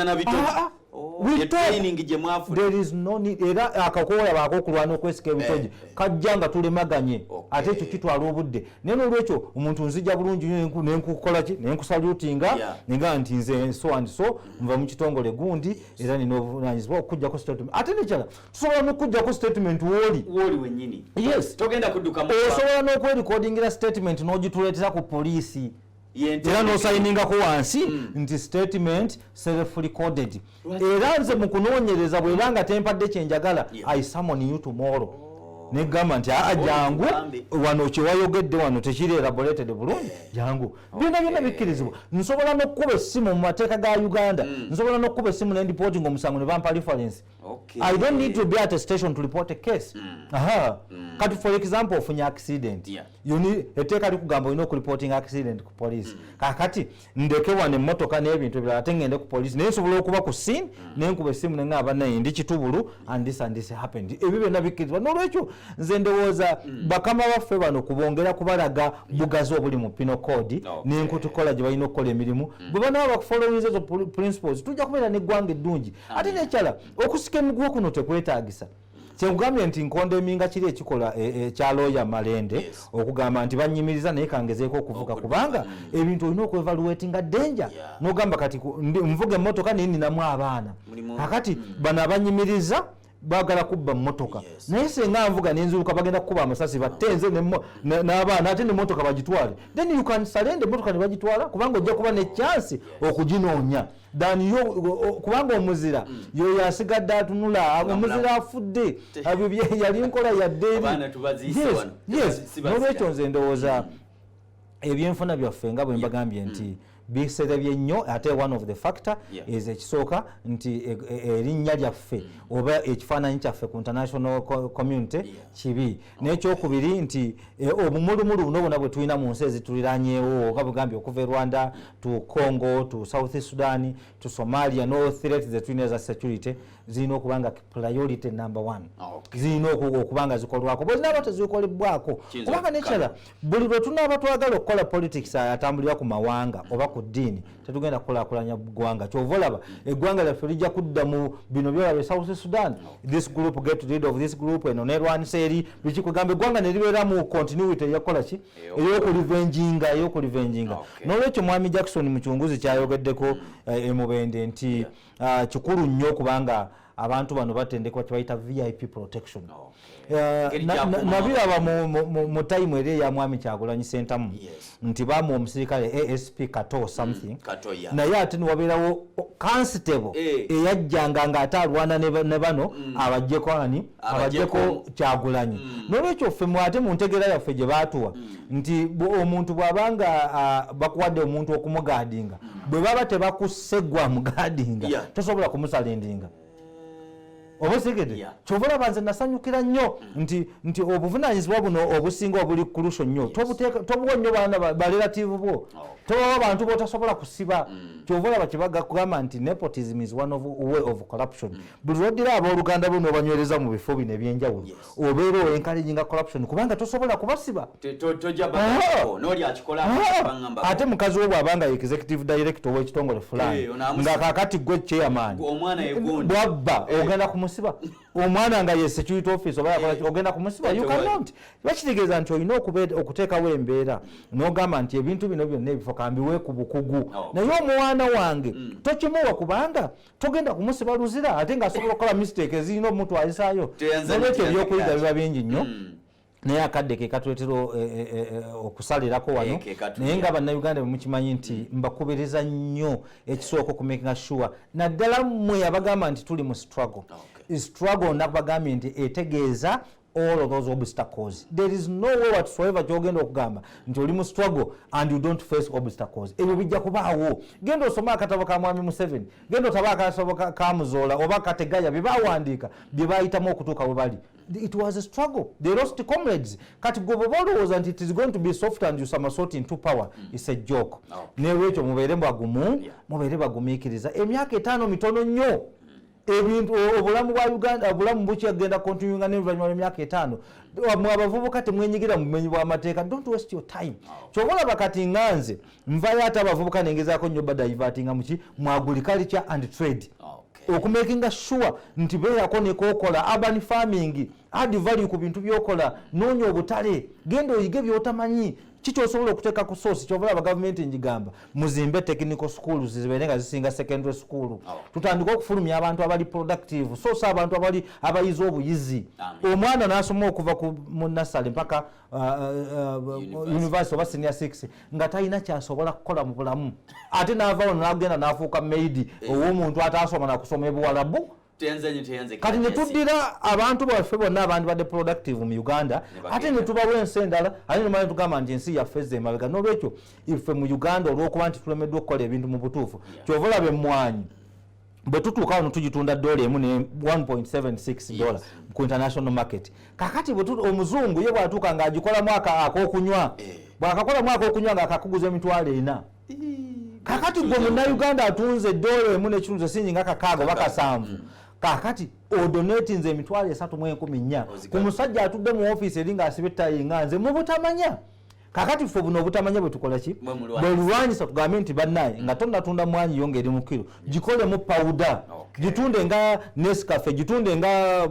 there is no need era akakola bakokulwana okwesika ebitoje kajja nga tulemaganye ate ekyo kitwala obudde naye n'olwekyo omuntu nzija bulungi nenkukola ki nenkusalutinga nenga nti nze so and so nva mu kitongole gundi era nina obuvunaanyizibwa okujjako statement ate nekyala tusobola n'okujjako statement woli wennyini yes togenda kudduka osobola n'okwerekodingira statement n'ogituleetera ku poliisi era n'osayiningako wansi nti statement self-recorded era nze mu kunoonyereza bw'eba nga tempadde kyenjagala I summon you tomorrow negamba nti jangu wano kyewayogedde wano tekiri elaborated bulungi jangu byonna bikkirizibwa. Nsobola n'okkuba essimu mu mateeka ga Uganda, nsobola n'okkuba essimu ne reporting omusango ne bampa reference. I don't need to be at a station to report a case. Kati for example ofunye accident, you need eteeka likugamba olina okureporting accident ku police. Kakati ndeke wane emmotoka n'ebintu ebirala ate ngende ku police naye nsobola okuba ku scene nenkuba essimu ne ngamba naye ndi kitubulu and this happened. Ebyo byonna bikkirizibwa. N'olwekyo nze ndowooza bakama baffe bano kubongera kubalaga bugazi obuli mu Penal Code n'enkutukola gye balina okukola emirimu bwe banaba bakufollowinza ezo principles tujja kubeera n'eggwanga eddungi. Ate n'ekyala okusika emiguwa kuno tekwetaagisa. Kyekugambye nti nkondeminga kiri ekikola ekya lawyer Malende okugamba nti banyimiriza naye kangezeeko okuvuga kubanga ebintu olina okwevaluatinga danger n'ogamba kati nvuga emmotoka naye ninamu abaana kakati bano abanyimiriza bagala kubba mmotoka naye senga nvuga n'enzuuka bagenda kukuba amasasi battenze n'abaana ate n'emmotoka bagitwale then you can surrender emmotoka ne bagitwala kubanga ojja kuba ne chance okuginoonya dani yo kubanga omuzira yo yasigadde atunula omuzira afudde abyo yali nkola yadde n'olwekyo nze ndowooza ebyenfuna byaffe nga bwe mbagambye nti biserebye nnyo ate one of the factor is ekisooka nti erinnya lyaffe oba ekifaananyi kyaffe ku international community kibi n'ekyokubiri nti obumulumulu buno bwonna bwe tulina mu nsi ezituliranyeewo oba bugambye okuva e Rwanda to Congo to South Sudan to Somalia no threat ze tulina eza security zirina okubanga priority number 1 zirina okubanga zikolwako bwe zinaaba tezikolebwako kubanga nekyala buli lwe tunaaba twagala okukola politics atambulira ku mawanga oba ku ddiini tetugenda kukulaakulanya ggwanga kyova olaba eggwanga lyaffe lijja kudda mu bino byolaba South Sudan this group get rid of this group eno nerwanisa eri bikikugamba eggwanga ne libeera mu continuity eyakukola ki ey'okulivenjinga n'olwekyo mwami Jackson mu kiwunguzi kyayogeddeko emubende nti kikulu nnyo okubanga abantu bano batendekwa kibayita VIP protection. Nabiraba mu time eri ya mwami Kyagulanyi Sentamu nti bamu omusirikale ASP Kato something naye ate niwabeerawo constable eyajjanga ng'ate alwana ne bano abajjeko Kyagulanyi. N'olwekyo ffe ate mu ntegeera yaffe gye baatuwa nti omuntu bw'abanga bakuwadde omuntu okumugaadinga bwe baba tebakussegwa mugaadinga tosobola kumusalendinga. Obusigede kyovola banze nasanyukira nnyo nti obuvunaanyizibwa buno obusinga obuli kulusho nnyo tobuwa nnyo baana barelative bwo tobawa bantu botasobola kusiba kyovola bakibaga kugamba nti nepotism is one of way of corruption. Buli lwoddira abooluganda buno obanywereza mu bifo bino ebyenjawulo obeera oencouraginga corruption kubanga tosobola kubasiba ate mukazi wo bw'abanga executive director w'ekitongole fulani nga kakati gwe chairman bwabba ogenda kumusiba omwana nga ye security office oba ogenda kumusiba you cannot. Bakitegeeza nti olina okuteekawo embeera n'ogamba nti ebintu bino byonna ebifo kambiwe ku bukugu naye omwana wange tokimuwa kubanga togenda kumusiba luzira ate ng'asobola okukola mistake ezirina omutwalisaayo n'olwekyo ebyokuyiga biba bingi nnyo naye akadde ke katuleetera okusalirako wano naye nga bannayuganda bwe mukimanyi nti mbakubiriza nnyo ekisooka okumakinga sure naddala mmwe abagamba nti tuli mu struggle nakubagambye nti etegeeza all of those obstacles. There is no way whatsoever gyogenda okugamba nti oli mu struggle and you don't face obstacles. Ebyo bijja kubaawo. Genda osoma akatabo ka mwami Museveni, genda otaba akatabo ka Muzola oba Kategaya bye baawandiika bye baayitamu okutuuka we bali. It was a struggle. They lost comrades. Kati gwe bolowooza nti it is going to be soft and you somersault into power. It's a joke. N'olwekyo mubeere bagumu, mubeere bagumiikiriza. Emyaka 5 mitono nnyo. Ebintu obulamu bwa Uganda obulamu bukyagenda continuinga n'oluvannyuma lw'emyaka 5 abavubuka temwenyigira mu bumenyi bw'amateeka. Don't waste your time. Kyobola bakati nganze nvayo ate abavubuka nengezaako nnyo badivatinga muki mu agriculture and trade okumakinga sure nti beerako nekookola urban farming add value ku bintu byokola noonya obutale genda oyige byotamanyi kikyosobola okuteeka ku source kyobola gavumenti njigamba muzimbe technical schools zibeere nga zisinga secondary school tutandika okufulumya abantu abali productive so abantu abali abayizi obuyizi omwana n'asoma okuva mu nursery mpaka university oba senior 6 nga talina kyasobola kukola mu bulamu ate n'avaawo n'agenda n'afuuka maid ow'omuntu ataasoma nakusoma ebuwalabu kati ne tuddira abantu baffe bonna abandi badde productive mu Uganda ate ne tubawa ensi endala ate nemala tugamba nti ensi yaffe ezza emabega n'olwekyo ife mu Uganda olw'okuba nti tulemeddwa okukola ebintu mu butuufu kyova olaba emmwanyi bwe tutuuka wano tugitunda dola emu ne $1.76 ku international market kakati omuzungu ye bw'atuuka ng'agikolamu ak'okunywa bw'akakolamu ak'okunywa ng'akakuguza emitwalo 4 kakati gwe munnayuganda atunze dola emu n'ekitundu singi nga kakaaga oba kasanvu kakati odonatinze emitwalo 3.14 ku musajja atudde mu ofiisi eri ng'asiba ettayi nga nze mu butamanya kakati ffe buno obutamanya bwe tukola ki bwe lulwanyisa tugambe nti bannaye nga tonnatunda mwanyi yo ng'eri mu kiro gikolemu pawuda gitunde nga Nescafe gitunde nga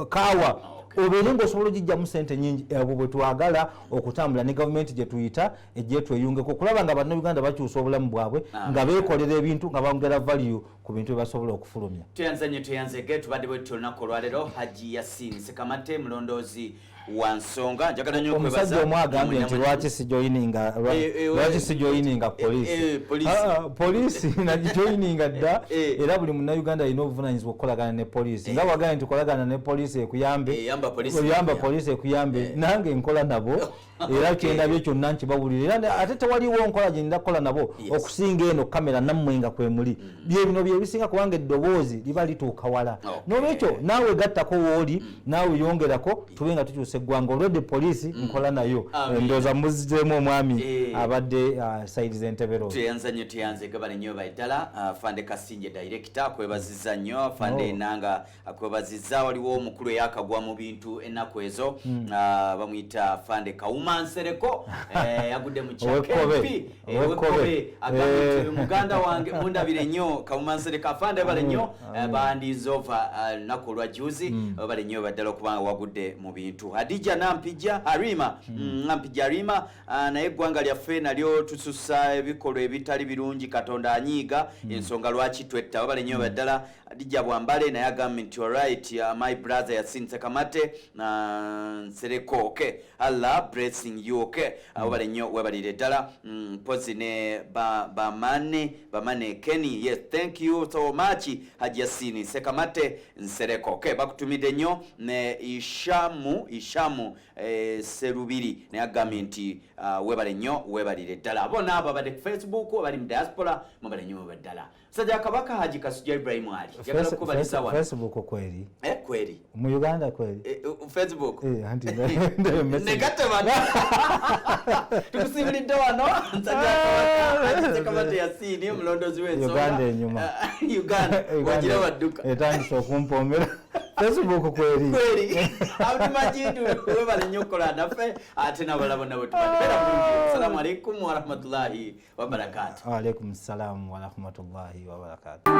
kaawa obeere ng'osobola ogijjamu sente nyingi abo bwe twagala okutambula ne gavumenti gye tuyita ejje tweyungeko okulaba nga bannayuganda bakyusa obulamu bwabwe nga beekolera ebintu nga bongera value ku bintu bye basobola okufulumya. Tuyanzege tubadde bwe olunaku olwaleero Haji Yasin Sekamate mulondoozi wa nsonga njagala nnyo okwebaza omusajja omu agambye nti lwaki sijoyininga poliisi nagijoyininga dda era buli munnayuganda alina obuvunaanyizibwa okukolagana ne poliisi nga bwagambye nti kolagana ne poliisi ekuyambe oyamba poliisi ekuyambe nange nkola nabo era kyendabye kyonna nkibawulira era ate tewaliwo nkola gye nda kukola nabo okusinga eno kamera nammwe nga kwemuli bino byebisinga kubanga eddoboozi liba lituuka wala n'olwekyo naawe gattako wooli naawe yongerako tube nga tukyusa eggwanga olwedde poliisi nkola nayo ndowooza muzizeemu omwami abadde saidi z'entebero tuyanze gabale nnyo baddala Fande Kasinje director akwebazizza nnyo Fande Enanga akwebazizza waliwo omukulu eyakagwa mu bintu ennaku ezo bamuyita Fande Kaumansereko yagudde mu kyakempi wekobe agambye muganda wange mundabire nnyo Kaumansereko Fande bale nnyo bandizova nnaku olwa juzi bale nnyo baddala okubanga wagudde mu bintu Hadija Nampija Harima naye eggwanga lyaffe nalyo tususa ebikolwa ebitali birungi Katonda anyiiga ensonga lwaki twetta bale nnyo baddala Hadija Bwambale naye agambye nti alright my brother Yasin Sekamate Nsereko okay Allah blessing you okay bale nnyo webalire ddala pozi ne bamane Kenny yes thank you so much Haji Yasin Sekamate Nsereko okay bakutumide nnyo ne Ishamu Serubiri naye agambye nti webale nnyo webalire ddala abona abo abadde ku Facebook bali mu diaspora mubale nnyo baddala Sajja Kabaka Haji Kasujja Ibrahim Ali jagala kubaliza wa Facebook kweli kweli mu Uganda kweli Facebook anti negate bana tukusibulidde wano Sajja Kabaka Sekamate Yasin mulondozi w'ensonga Uganda enyuma Uganda wagira wadduka etandise okumpoomera Facebook kweli Abdul Majid webale nnyo kola naffe ate n'abalabo nabo tubadde bulungi assalamu alaikum wa rahmatullahi wa barakatuh wa alaikum assalam wa rahmatullahi wa barakatuh